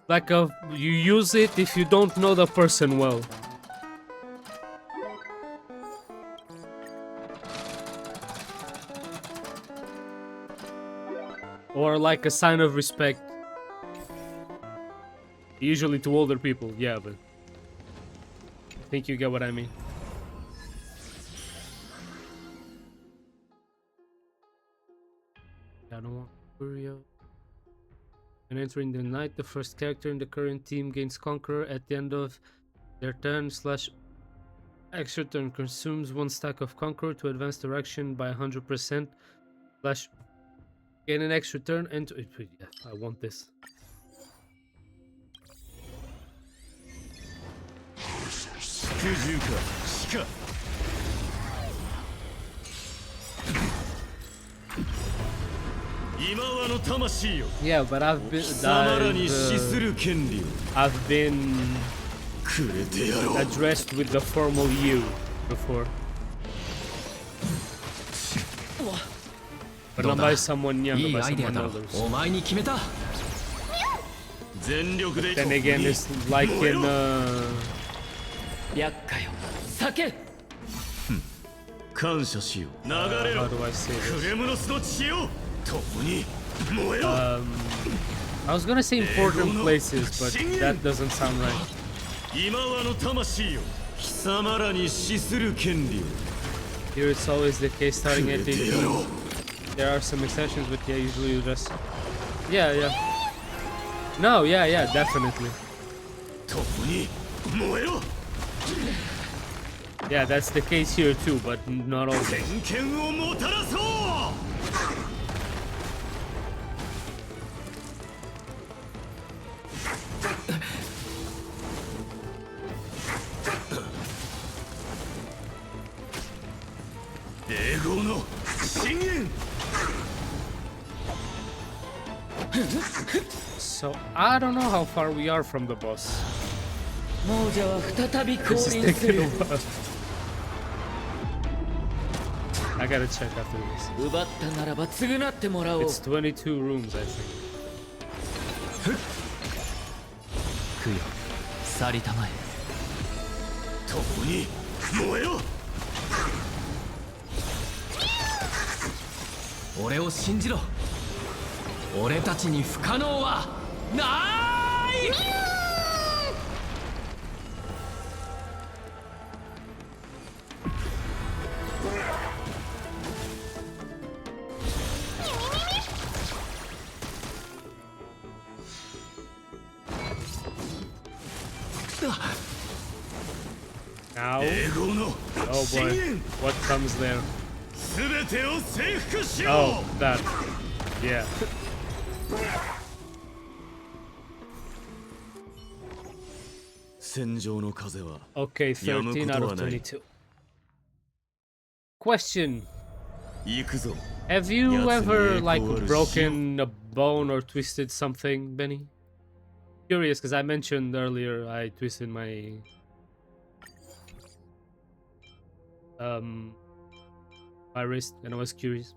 Like, you use it if you don't know the person well. Or like a sign of respect. Usually to older people, yeah, but I think you get what I mean. I don't want to worry out. And entering the night, the first character in the current team gains Conqueror at the end of their turn / extra turn, consumes 1 stack of Conqueror to advance direction by 100% / gain an extra turn and yeah, I want this. Yeah, but I've been addressed with the formal you before. But not by someone young, いい by アイデア someone だろ older. お前に決めた Then again, it's like in 厄介よ酒感謝しよう流れろ how do I say ク this? レムノスの血よ共に燃えろ I was gonna say important places, but that doesn't sound right. 今はの魂よ貴様らに死する権利を Here it's always the case starting くれ at てや 18. ろう There are some exceptions, but yeah, usually you just... Yeah, yeah. No, yeah, yeah, definitely. 共に燃えろ Yeah, that's the case here too, but not always. 偏見をもたらそう霊豪の深淵 So, I don't know how far we are from the boss. 亡者は再び降 This is 臨す taking る a while. I gotta check after this. 奪ったならば償ってもらおう It's 22 rooms, I think. 供養去りたまえ共に燃えろ俺を信じろ俺たちに不可能はない Now, 栄光の oh 深 boy, 淵 what comes there? 全てを征服しよ Oh, う that. Yeah. 戦場の風は Okay, 13 out of 22. Question. 行くぞ Have you Yes, ever, yeah, like, cool. broken a bone or twisted something, Benny? Curious, because I mentioned earlier I twisted my... my wrist, and I was curious.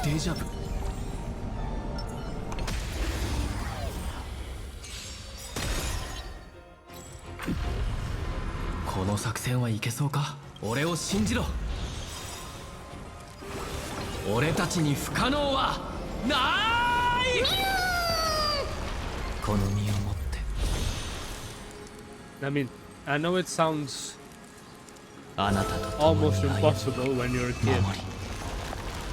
Deja vu. この作戦はいけそうか。俺を信じろ。俺たちに不可能はない。この身をもって I mean, I know it sounds あなたと共に almost 歩み impossible when you're a kid, 守り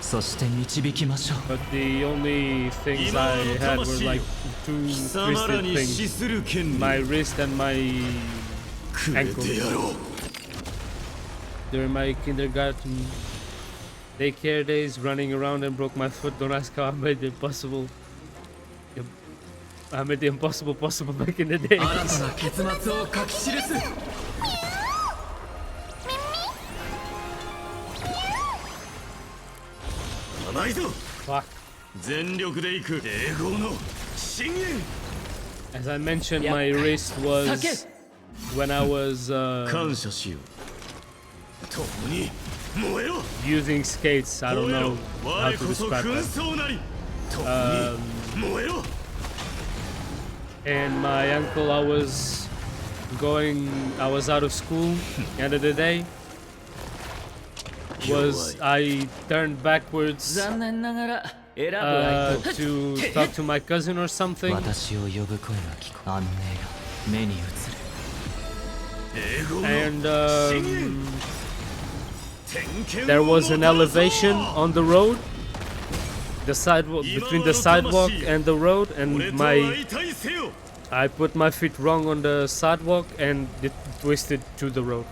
そして導きましょう but the only things I had were like two 貴様ら twisted に死 things. する権利 My wrist and my くれ ankle. てやろう During my kindergarten daycare days, running around and broke my foot. Don't ask how I made the impossible. I made the impossible possible back in the day. 新たな結末を書き記す。甘いぞ Fuck. 全力で行く栄光の深淵 As I mentioned, my wrist was when I was 感謝しよう共に燃えろ using skates. I don't 燃えろ know how 我 to こそ describe 紛 that. 争なり共に燃えろ And my uncle, I was out of school. End of the day was I turned backwards 残念ながら選ぶ相手 to talk to my cousin or something. 私を呼ぶ声が聞こえ安寧が目に映る栄光の And 深淵 there was an elevation on the road, the sidewalk between the sidewalk and the road, 俺 and と my 相対せよ I put my feet wrong on the sidewalk and it twisted to the road.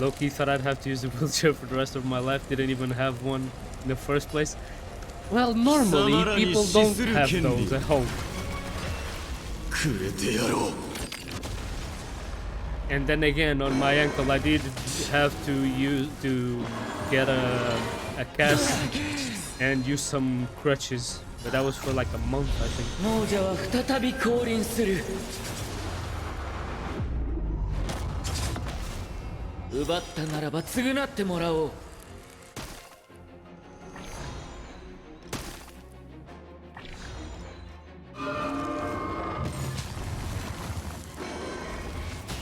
Loki thought I'd have to use a wheelchair for the rest of my life. Didn't even have one in the first place. Well, normally people don't have those at home. くれてやろう And then again, on my ankle, I did have to get a cast and use some crutches, but that was for like a month, I think. 亡者は再び降臨する奪ったならば償ってもらおう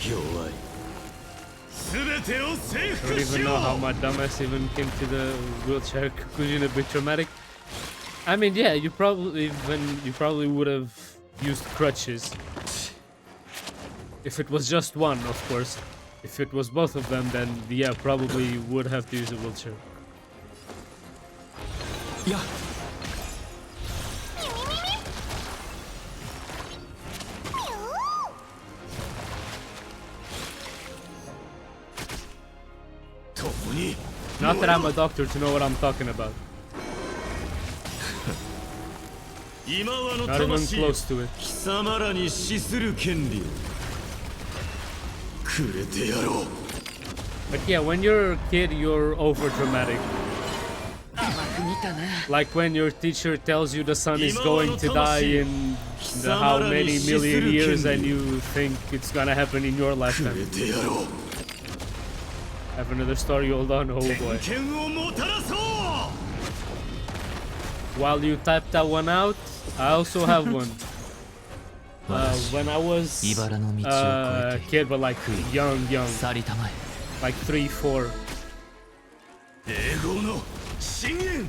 弱い全てを征 I don't 服し even よ know how う my dumbass even came to the wheelchair conclusion. A bit traumatic. I mean, yeah, you probably would have used crutches if it was just one, of course. If it was both of them, then yeah, probably would have to use a wheelchair. いや 共に Not that I'm a doctor to know what I'm talking about. 今はの Not even 魂よ close to it. 貴様らに死する権利をくれてやろう But yeah, when you're a kid, you're over dramatic. 甘く見たな Like when your teacher tells you the sun is going to die in how many million years, and you think it's gonna happen in your く lifetime. れてやろう Have another story, hold on, oh boy. 権をもたらそう While you type that one out, I also have one. When I was 茨の道を a 越えて kid, but like young, 去りたまえ like 3, 4. 栄光の深淵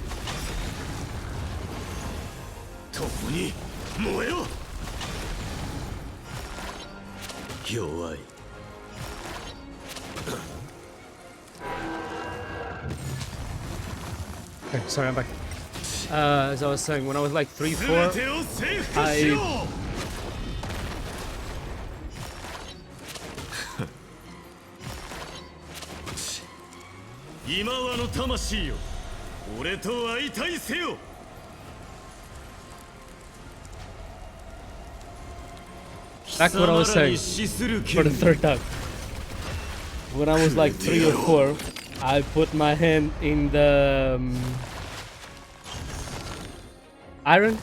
共に燃えろ弱い Okay, sorry, I'm back. As I was saying, when I was like 3, 4, 全てを征服しよう 今はの魂よ俺と相対せよ back to what I was saying for the third time. When I was like 3 or 4, I put my hand in the iron.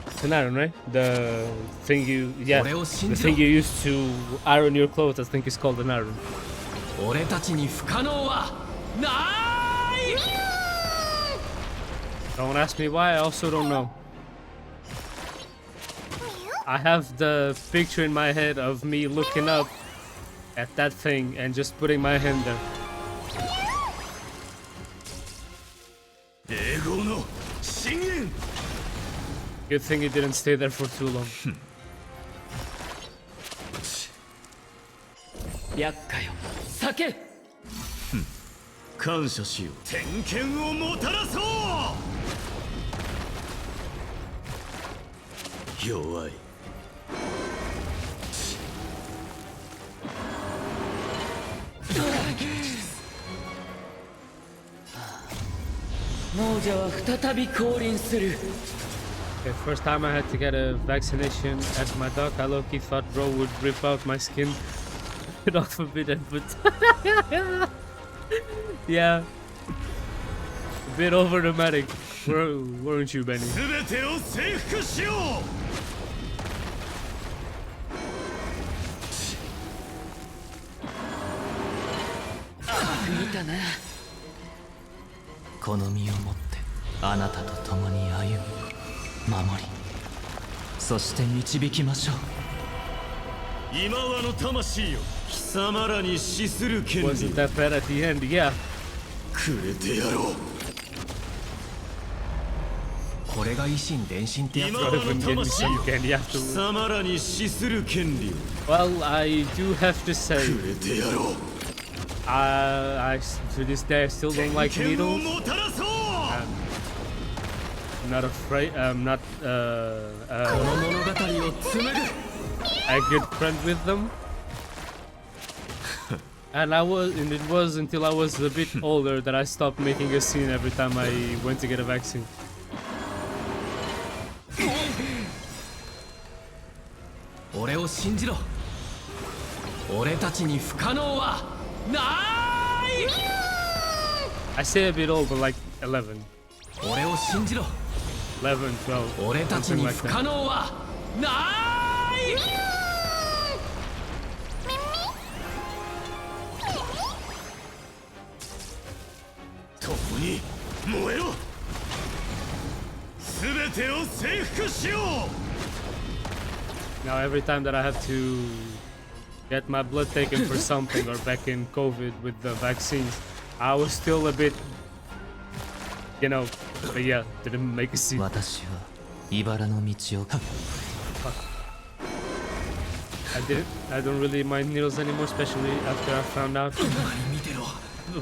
It's an iron, right? The thing you, yeah, the thing you use to iron your clothes. I think it's called an iron. 俺たちに不可能はない Don't ask me why. I also don't know. I have the picture in my head of me looking up at that thing and just putting my hand there. 英語の深淵 Good thing it didn't stay there for too long. 厄介よ酒感謝しよう天剣をもたらそう弱い亡者は再び降臨する The first time I had to get a vaccination as my dog, I low-key thought bro would rip out my skin. Not forbidden, but yeah, a bit over dramatic, weren't you, Benny? 全てを征服しよう 見たなこの身をもってあなたと共に歩み守りそして導きましょう今はの魂よ貴様らに死する権利 Wasn't that bad at the end? Yeah. くれてやろうこれが維新伝心ってやつ今 だ は Even の give me 魂よ some candy 貴 afterwards. 様らに死する権利を Well, I do have to say, くれてやろう to this day, I still don't like 天剣を needles. もたらそう I'm not afraid. I'm not この物語を紡ぐ a good friend with them. And it was until I was a bit older that I stopped making a scene every time I went to get a vaccine. 俺を信じろ俺たちに不可能はない I say a bit old, but like 11, 俺を信じろ 12. 俺たち something に like 不 that. 可能はない共に燃えろ全てを征服しよう Now every time that I have to get my blood taken for something, or back in COVID with the vaccines, I was still a bit, you know, but yeah, didn't make a scene. 私は茨の道を I don't really mind needles anymore, especially after I found out. 見てろ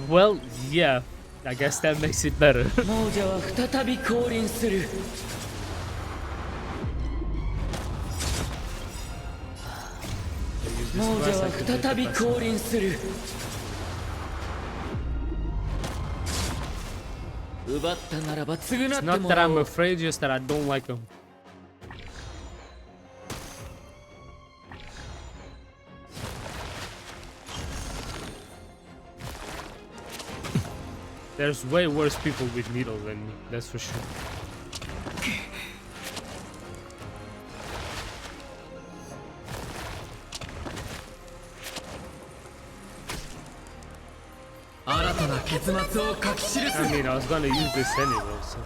Well, yeah, I guess that makes it better. 亡者は再び降臨する Use this 亡 device, 者 I は could do it 再び the best. 降臨する奪ったならば償っ It's て not も that ら I'm おう afraid, just that I don't like them. There's way worse people with needles than me, that's for sure. I mean, I was gonna use this anyway, so.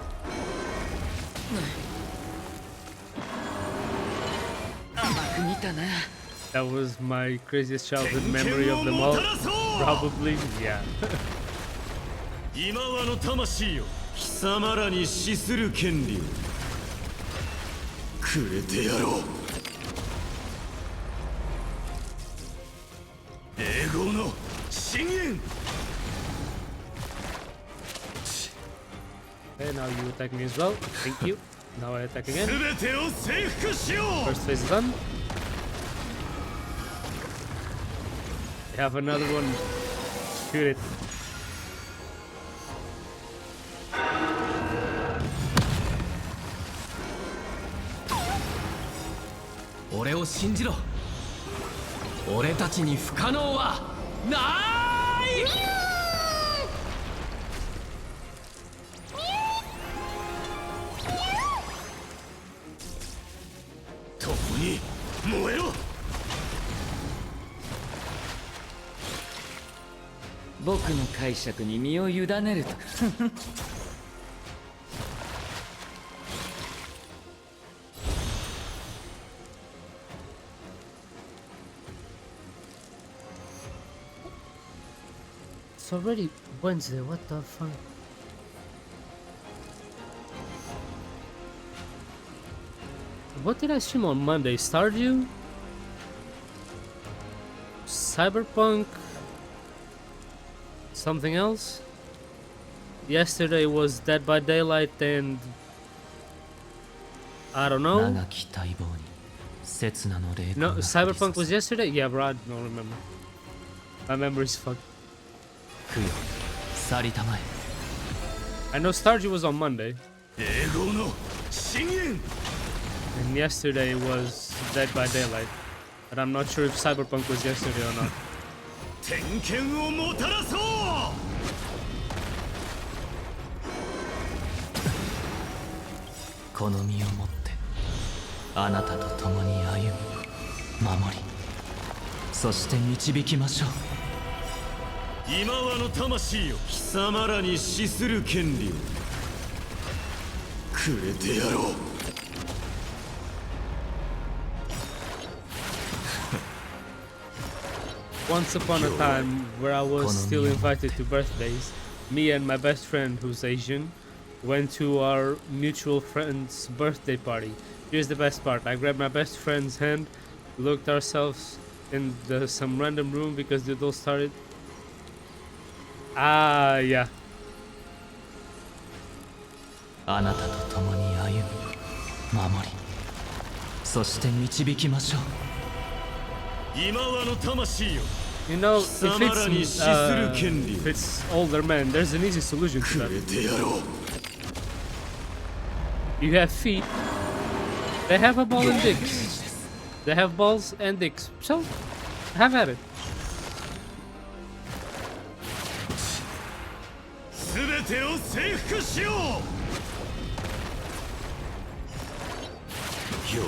That was my craziest childhood memory of them all. Probably, yeah. 今はの魂よ貴様らに死する権利をくれてやろう英語の深淵 Okay, now you attack me as well. Thank you. Now I attack again. 全てを征服しよう First phase is done. We have another one. Shoot it. 俺を信じろ。俺たちに不可能はない。共に燃えろ僕の解釈に身を委ねると It's already Wednesday. What the fuck? What did I stream on Monday? Stardew? Cyberpunk? Something else? Yesterday was Dead by Daylight and I don't know. 長き待望に刹那の霊 No, 光が Cyberpunk 降り was 注ぐ yesterday? Yeah, bro, I don't remember. My memory's fucked. 供養去りたまえ I know Stardew was on Monday, 栄光の深淵 and yesterday was Dead by Daylight. But I'm not sure if Cyberpunk was yesterday or not. 天剣をもたらそうこの身をもってあなたと共に歩み守りそして導きましょう今和の魂よ貴様らに死する権利をくれてやろう Once upon a time, where I was still invited to birthdays, me and my best friend, who's Asian, went to our mutual friend's birthday party. Here's the best part. I grabbed my best friend's hand, looked ourselves in some random room because the adults started. Ah, yeah. あなたと共に歩み守りそして導きましょう今和の魂よ You know, if it's older men, there's an easy solution to く that. れてやろう You have feet. They have a ball and dicks. They have balls and dicks. So, have at it. 全てを征服しよう弱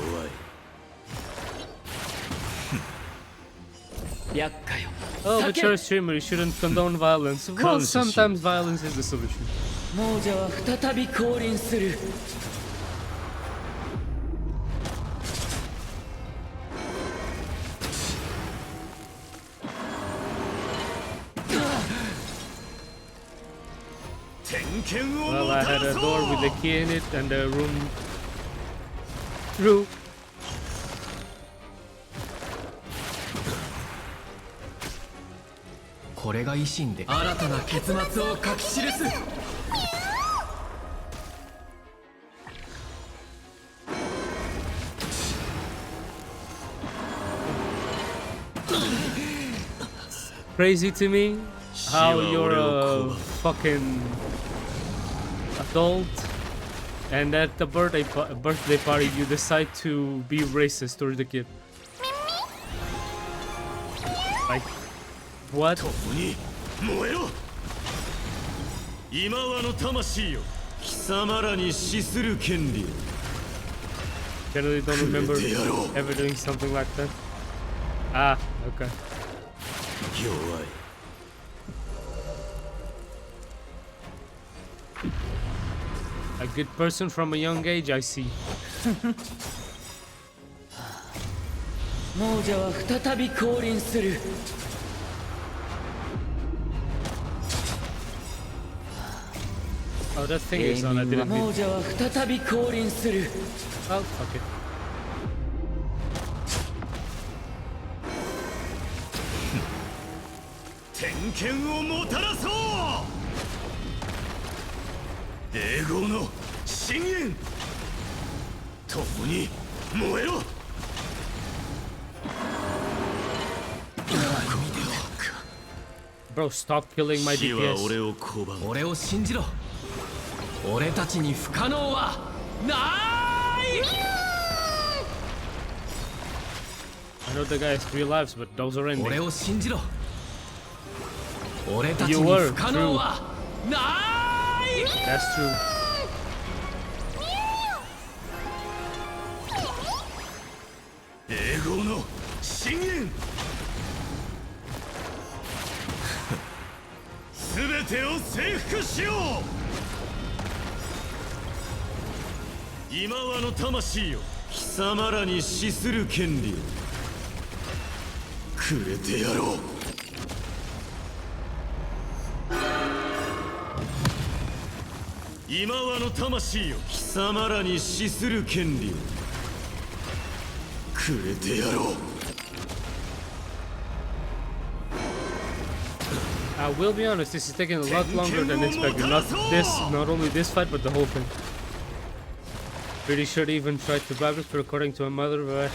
い 厄介よ Oh, but 叫 you're べ a streamer. You shouldn't condone violence. Well, sometimes violence is the solution. 亡者は再び降臨する 天剣を Well, も I た had ら a そ door with a う key in it and a room through. これが維新で新たな結末を書き記す Crazy to me how you're a fucking adult and at the birthday party you decide to be racist towards the kid. Like, what? 共に燃えろ今和の魂よ貴様らに死する権利を Generally don't remember ever doing something like that. Ah, okay. 弱い A good person from a young age, I see. 亡者は再び降臨する Oh, that thing is 永 on. I 民は didn't 亡 need. 者は再び降臨する Oh, fuck it. 天剣をもたらそう。永劫の深淵共に燃えろ。 Bro, stop killing my 死は DPS. 俺を拒む。俺を信じろ。俺たちに不可能はない。 I know the guy has 3 lives, but those are 俺 ending. を信じろ。俺たち You に were 不可能はない。 That's true. 永劫の深淵すべてを征服しよう。今はの魂よ、貴様らに死する権利をくれてやろう。今はの魂よ、貴様らに死する権利をくれてやろう。 I will be honest, this is taking a lot longer than expected. Not only this fight, but the whole thing. Pretty sure they even tried to bribe us for according to my mother, but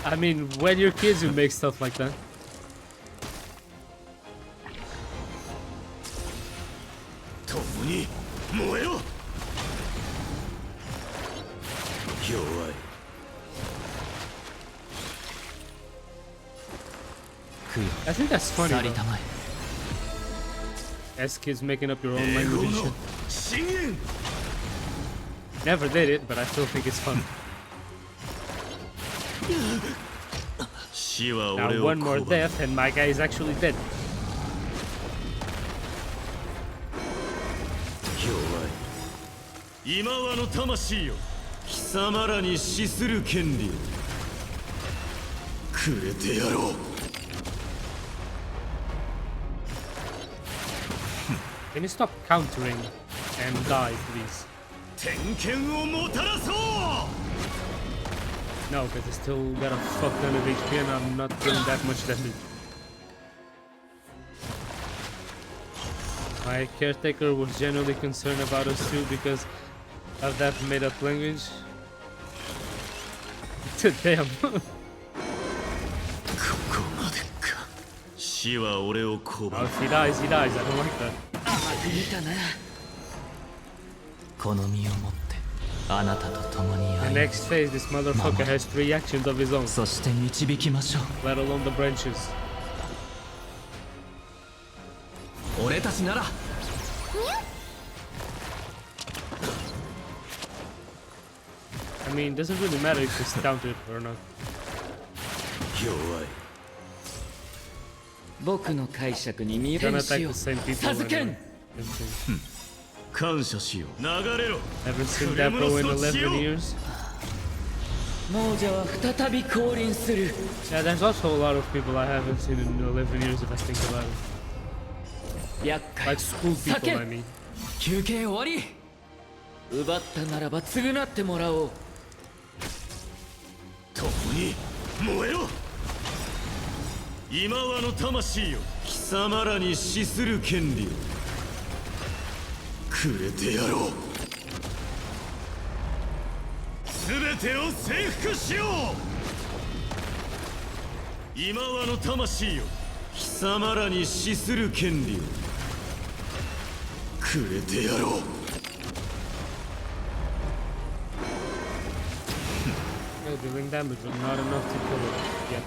I mean, when you're kids, you make stuff like that. 共に燃えろ。弱い。 I think that's funny, 去り though. たまえ。 As kids making up your own 永 language 劫 and の shit. 深淵 Never did it, but I still think it's fun. 死は Now 俺を one more 拒む。 death and my guy is actually dead. 弱い。今はの魂よ、貴様らに死する権利をくれてやろう。 Can you stop countering and die, please? 天剣をもたらそう。 No, because I still got a fuck ton of HP and I'm not doing that much damage. My caretaker was genuinely concerned about us too because of that made up language. Damn. ここまでか。死は俺を拒 Oh, む。 if he dies, he dies. I don't like that. 見たな。この身をもってあなたと共に The 歩む next phase, this motherfucker has 3 actions of his own, そして導きましょう。 let alone the branches. 俺たちなら I mean, doesn't really matter if it's counted or not. 弱い。僕の解釈に見 Gonna 変 attack しよ the same う。 people 授けん anyway. 感謝しよう。流れろ。 Haven't seen that bro in 11 years. 亡者は再び降臨する。 Yeah, there's also a lot of people I haven't seen in 11 years if I think about it. 厄介 Like school people, I 叫ん mean. 休憩終わり。奪ったならば償ってもらおう。共に燃えろ。今はの魂よ、貴様らに死する権利をくれてやろう。すべてを征服しよう。今はの魂よ、貴様らに死する権利をくれてやろう。 Yeah, doing damage, but not enough to kill it. Yeah.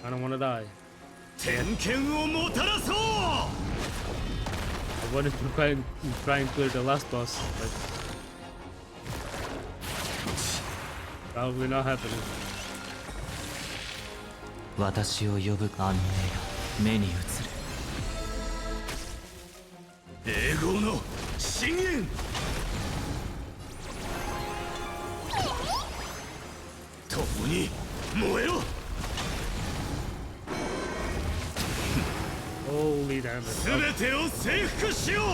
I don't wanna die. 天剣をもたらそう。 I wanted to try and clear the last boss, but probably not happening. 私を呼ぶ安寧が目に映る。永劫の深淵。 共に燃えろ。 Holy damn す it. べてを征服しよう。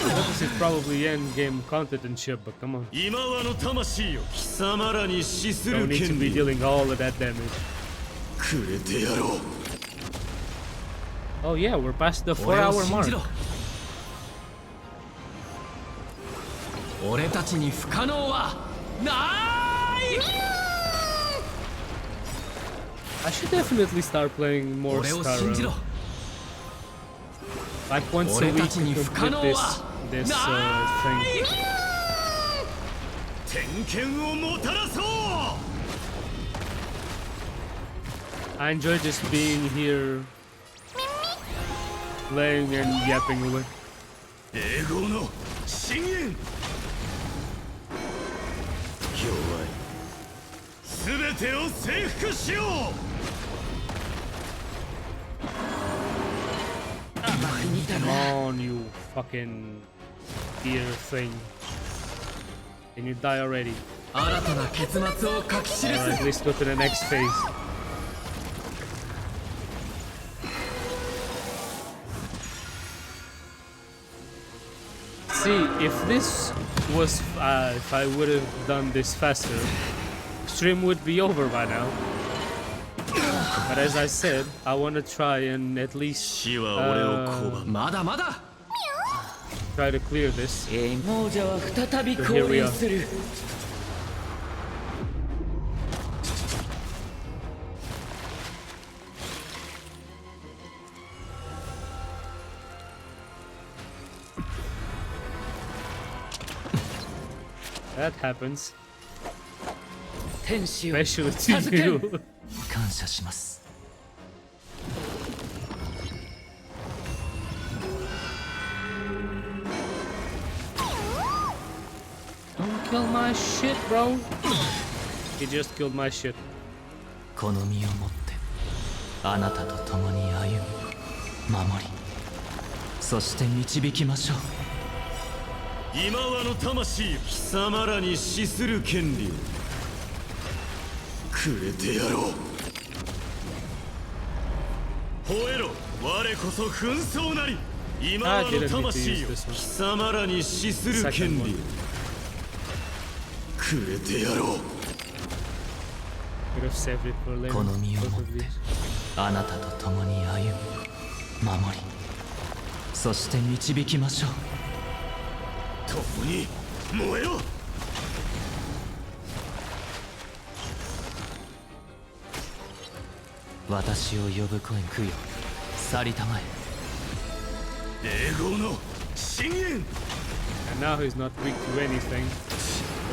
What the this is probably end game content and shit, but come on. 今はの魂よ貴様らに死す Don't る need to 権 be 利を dealing all of that damage. くれてやろう Oh yeah, we're past the 俺を 4-hour 信 mark. じろ俺たちに不可能はない I should definitely start playing more 俺を Star 信じろ Like once a 俺 week たち to に不可 complete 能 this は this な thing. 天権をもたらそう I enjoy just being here, playing and yapping away. 英語の深淵弱い全てを征服しよう Come on, you fucking deer thing. Can you die already? 新たな結末を書き記す Or at least go to the next phase. See, if this was, if I would have done this faster, stream would be over by now. But as I said, I want to try and at least 死は俺を拒むまだまだ try to clear this. 亡者は再び降 Here we 臨 are. する That happens, 天使を especially 授 to け you. る感謝します Don't kill my shit, bro. He just killed my shit. この身をもってあなたと共に歩み守りそして導きましょう今はの魂よ貴様らに死する権利をくれてやろう吠えろ我こそ紛争なり今はの魂よ貴様らに死する権利をくれてやろう Could have saved it for later. この身を both もっ of て these. あなたと共に歩み守りそして導きましょう共に燃えろ私を呼ぶ声供養去りたまえ英語の深淵 And now he's not weak to anything.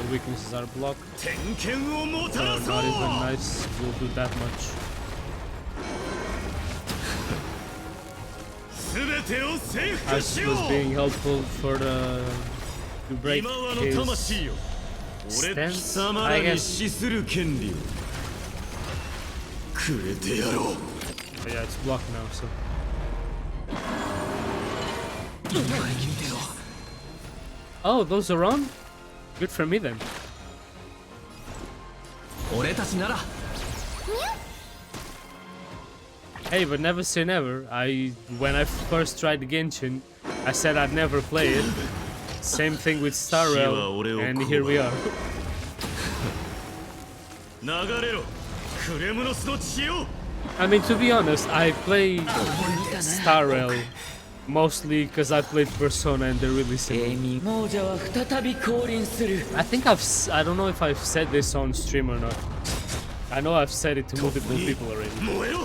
The weaknesses are blocked. 天権をもた So らそ not even う nice will do that much. 全てを征 I 服 was しよう being helpful for the to break 今はの his 魂よ俺 stance, 貴様 I らに guess. 死する権利をくれてやろう But yeah, it's blocked now, so. 前に見てろ Oh, those are on? Good for me then. 俺たちなら Hey, but never say never. When I first tried Genshin, I said I'd never play it. Same thing with Star Rail, and here we are. 流れろクレムノスの血を I mean, to be honest, I play Star Rail mostly because I played Persona and they're really similar. 亡者は再び降臨する I think I don't know if I've said this on stream or not. I know I've said it to multiple people already. 燃えろ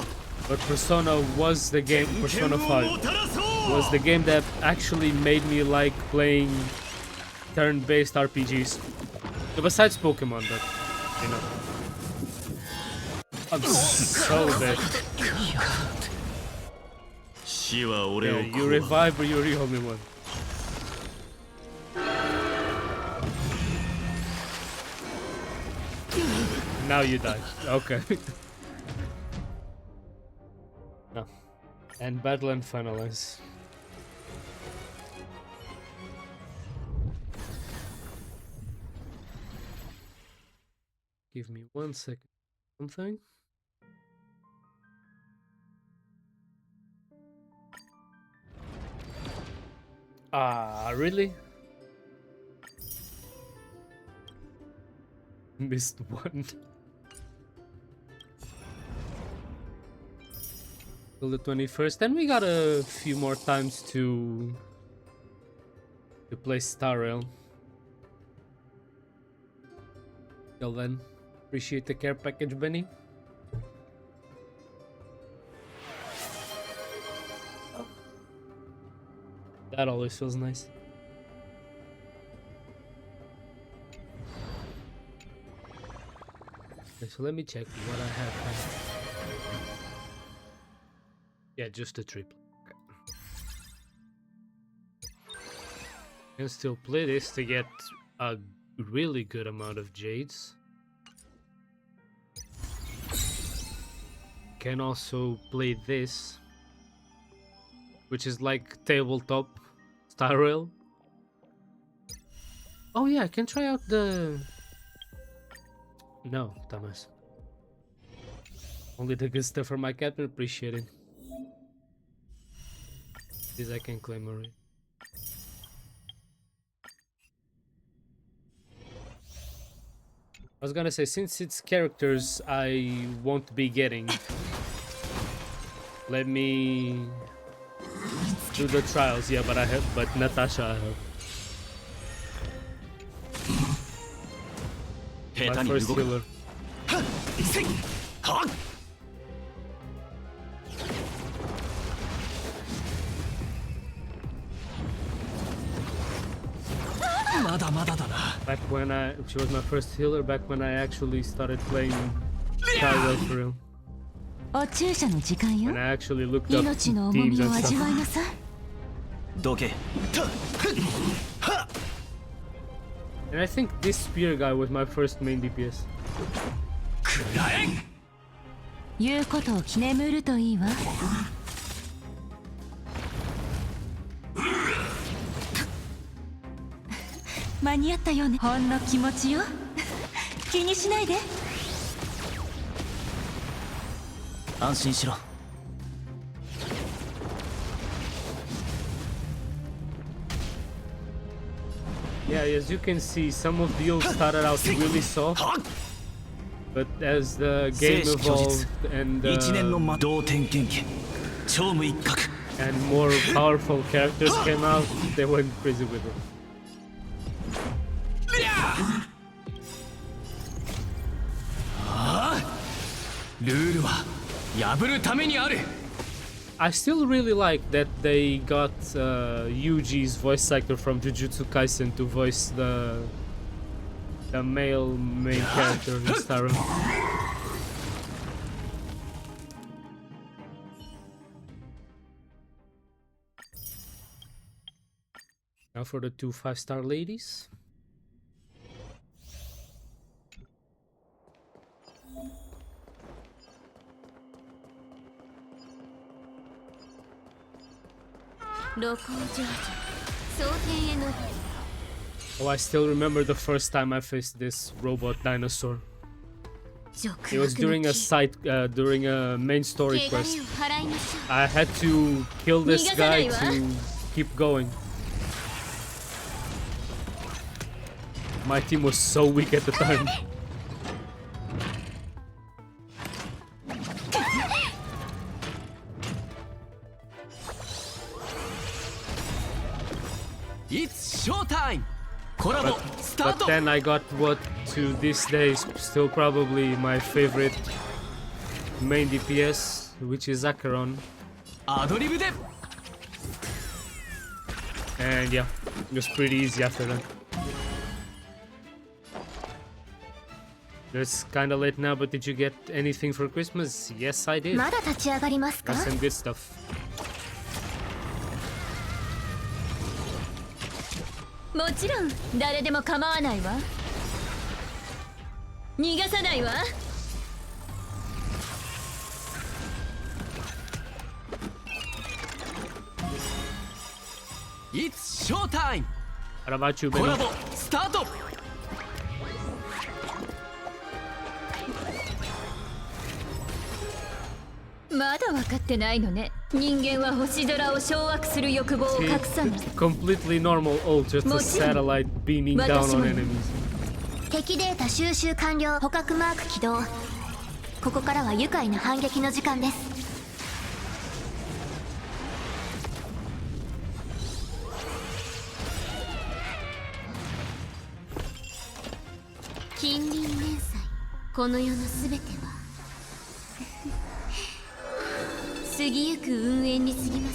But Persona was the game, 天 Persona 権をも 5 たらそう was the game that actually made me like playing turn-based RPGs. Besides Pokemon, but, you know. I'm so dead. 死は俺 Yeah, を you 拒む revive, but you're the only one. Now you die. Okay. No. And battle and finalize. Give me 1 second. Something? Ah, really? Missed one. Till the 21st. Then we got a few more times to play Star Rail. Till then, appreciate the care package, Benny. That always feels nice. Okay, so let me check what I have. Yeah, just a triple. Okay. Can still play this to get a really good amount of jades. Can also play this, which is like tabletop Star Rail. Oh yeah, I can try out the... No, Thomas. Only the good stuff for my captain, appreciate it. This I can claim already. I was gonna say, since it's characters I won't be getting, let me do the trials. Yeah, but Natasha I have. My first healer. まだまだだな。 Back when she was my first healer, back when I actually started playing Star Rail for real. お注射の時間よ When I actually looked up 命の重 teams みを and 味わい stuff. なさい どけ。 And I think this spear guy was my first main DPS. くらえ。言うことを気眠るといいわ間に合ったよねほんの気持ちよ気にしないで安心しろ。 Yeah, as you can see, some of the old started out really soft, but as the game evolved and 1年の同点元気。超無一角。 and more powerful characters came out, they went crazy with it. ルールは破るためにある。 I still really like that they got Yuji's voice actor from Jujutsu Kaisen to voice the male main character in Star Rail. Now for the 2 5-star ladies. Oh, I still remember the first time I faced this robot dinosaur. It was during a main story quest. I had to kill this guy to keep going. My team was so weak at the time. It's showtime! コラボスター But ト then I got what to this day is still probably my favorite main DPS, which is Acheron. アドリブで And yeah, it was pretty easy after that. It's kinda late now, but did you get anything for Christmas? Yes, I did. まだ立ち上がりますか Got some good stuff. もちろん誰でも構わないわ逃がさないわ It's showtime! What about you, コラ Benno? ボスタートまだ分かってないのね人間は星空を掌握する欲望を隠さない Completely normal ult, just a satellite beaming down on enemies. 敵データ収集完了。捕獲マーク起動。ここからは愉快な反撃の時間です。近隣連載、この世のすべては過ぎゆく運営に過ぎま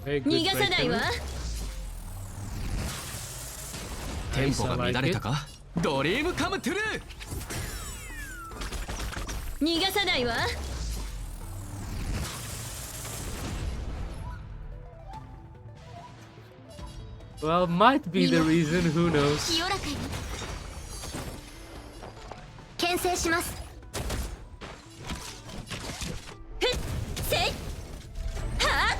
せん。 Hey, good 逃がさないわ。 breakdown. テンポが乱れたか。ドリームカムトゥルー。逃がさないわ。 Well, might be the reason, who knows. 清らかに牽制します。ふっせいはあ。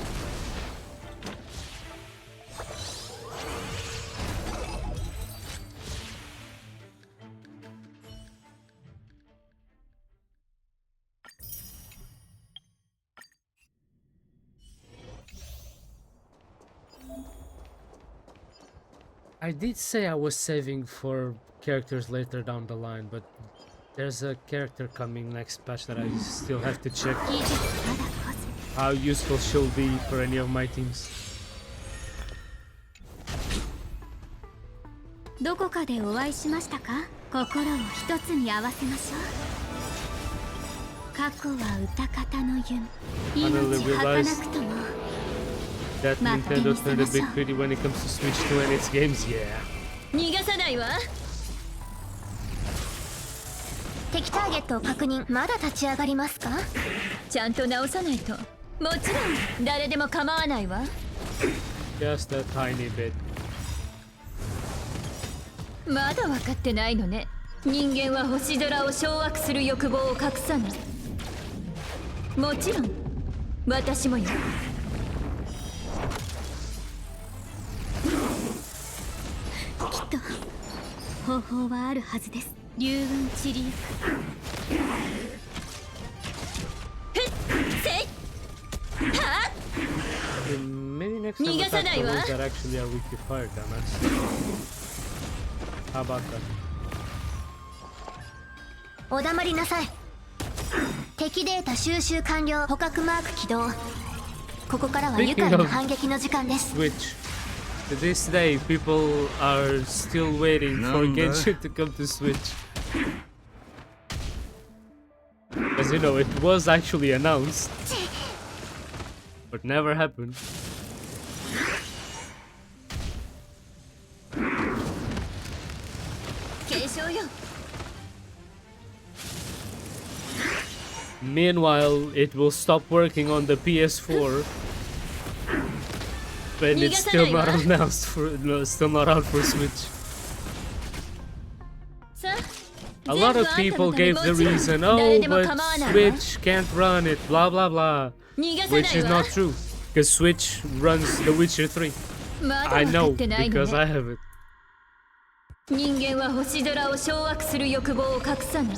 I did say I was saving for characters later down the line, but there's a character coming next patch that I still have to check 技術まだこず how useful she'll be for any of my teams. どこかでお会いしましたか。心を一つに合わせましょう。過去は歌方の夢。 Finally 命儚 realized くとも that Nintendo turned a bit pretty when it comes to Switch 2 and its games, yeah. 逃がさないわ。 敵ターゲットを確認。まだ立ち上がりますか。ちゃんと直さないと。もちろん誰でも構わないわ。 Just a tiny bit. まだ分かってないのね。人間は星空を掌握する欲望を隠さない。もちろん私もよ。きっと方法はあるはずです。流雲散りゆく。ふっせいはあ。 Maybe next time attack the ones that actually are weak to fire damage. How about that? お黙りなさい。敵データ収集完了。捕獲マーク起動。ここからは愉快な反撃の時間です。 Switch. To this day, people are still waiting for Genshin to come to Switch. As you know, it was actually announced, but never happened. 継承よ。 Meanwhile, it will stop working on the PS4 when it's still not announced for, no, still not out for Switch. さあ。 A lot of people gave the reason, oh, but Switch can't run it, blah blah blah, 逃がさ which ない is わ。 not true, because Switch runs The Witcher 3. まだ I 分か know ってないの because I ね。 have it. 人間は星空を掌握する欲望を隠さない。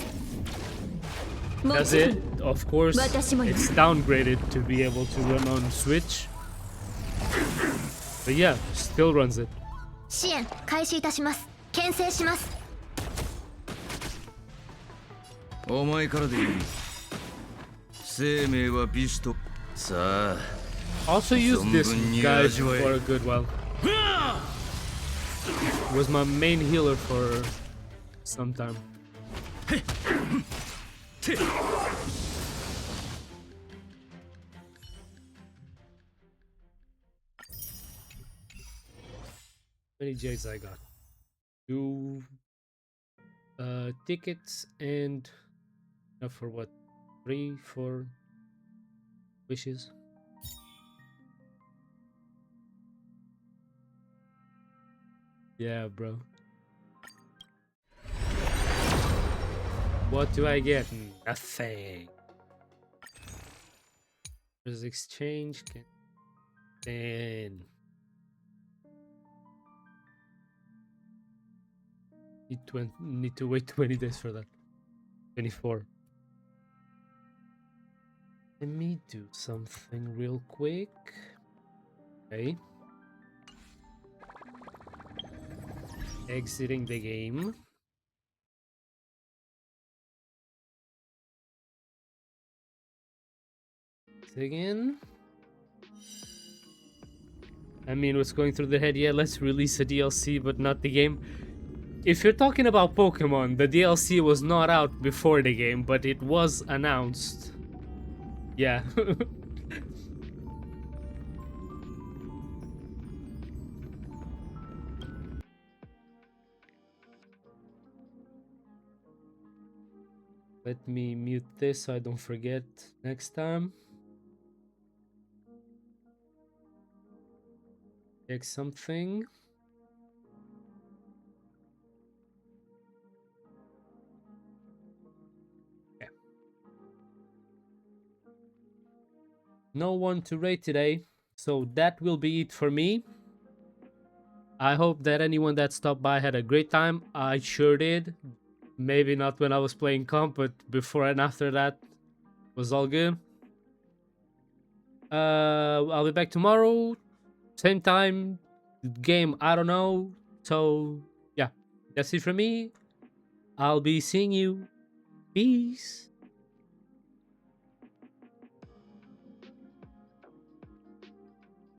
も Does ちろ it? ん Of course, 私もよ。 it's downgraded to be able to run on Switch. But yeah, still runs it. 支援開始いたします。牽制します。お前からでいい。生命は美酒と。さあ。 Also used this guy Zombie for a good while. Was my main healer for some time. Many J's I got? 2 tickets and for what? 3, 4 wishes. Yeah, bro. What do I get? Nothing. There's exchange. Then need to wait 20 days for that. 24. Let me do something real quick. Okay. Exiting the game. Again. I mean, what's going through the head? Yeah, let's release a DLC, but not the game. If you're talking about Pokemon, the DLC was not out before the game, but it was announced. Yeah. Let me mute this so I don't forget next time. Check something. Okay. No one to rate today, so that will be it for me. I hope that anyone that stopped by had a great time. I sure did. Maybe not when I was playing comp, but before and after that was all good. I'll be back tomorrow, same time, game, I don't know. So yeah, that's it from me. I'll be seeing you. Peace.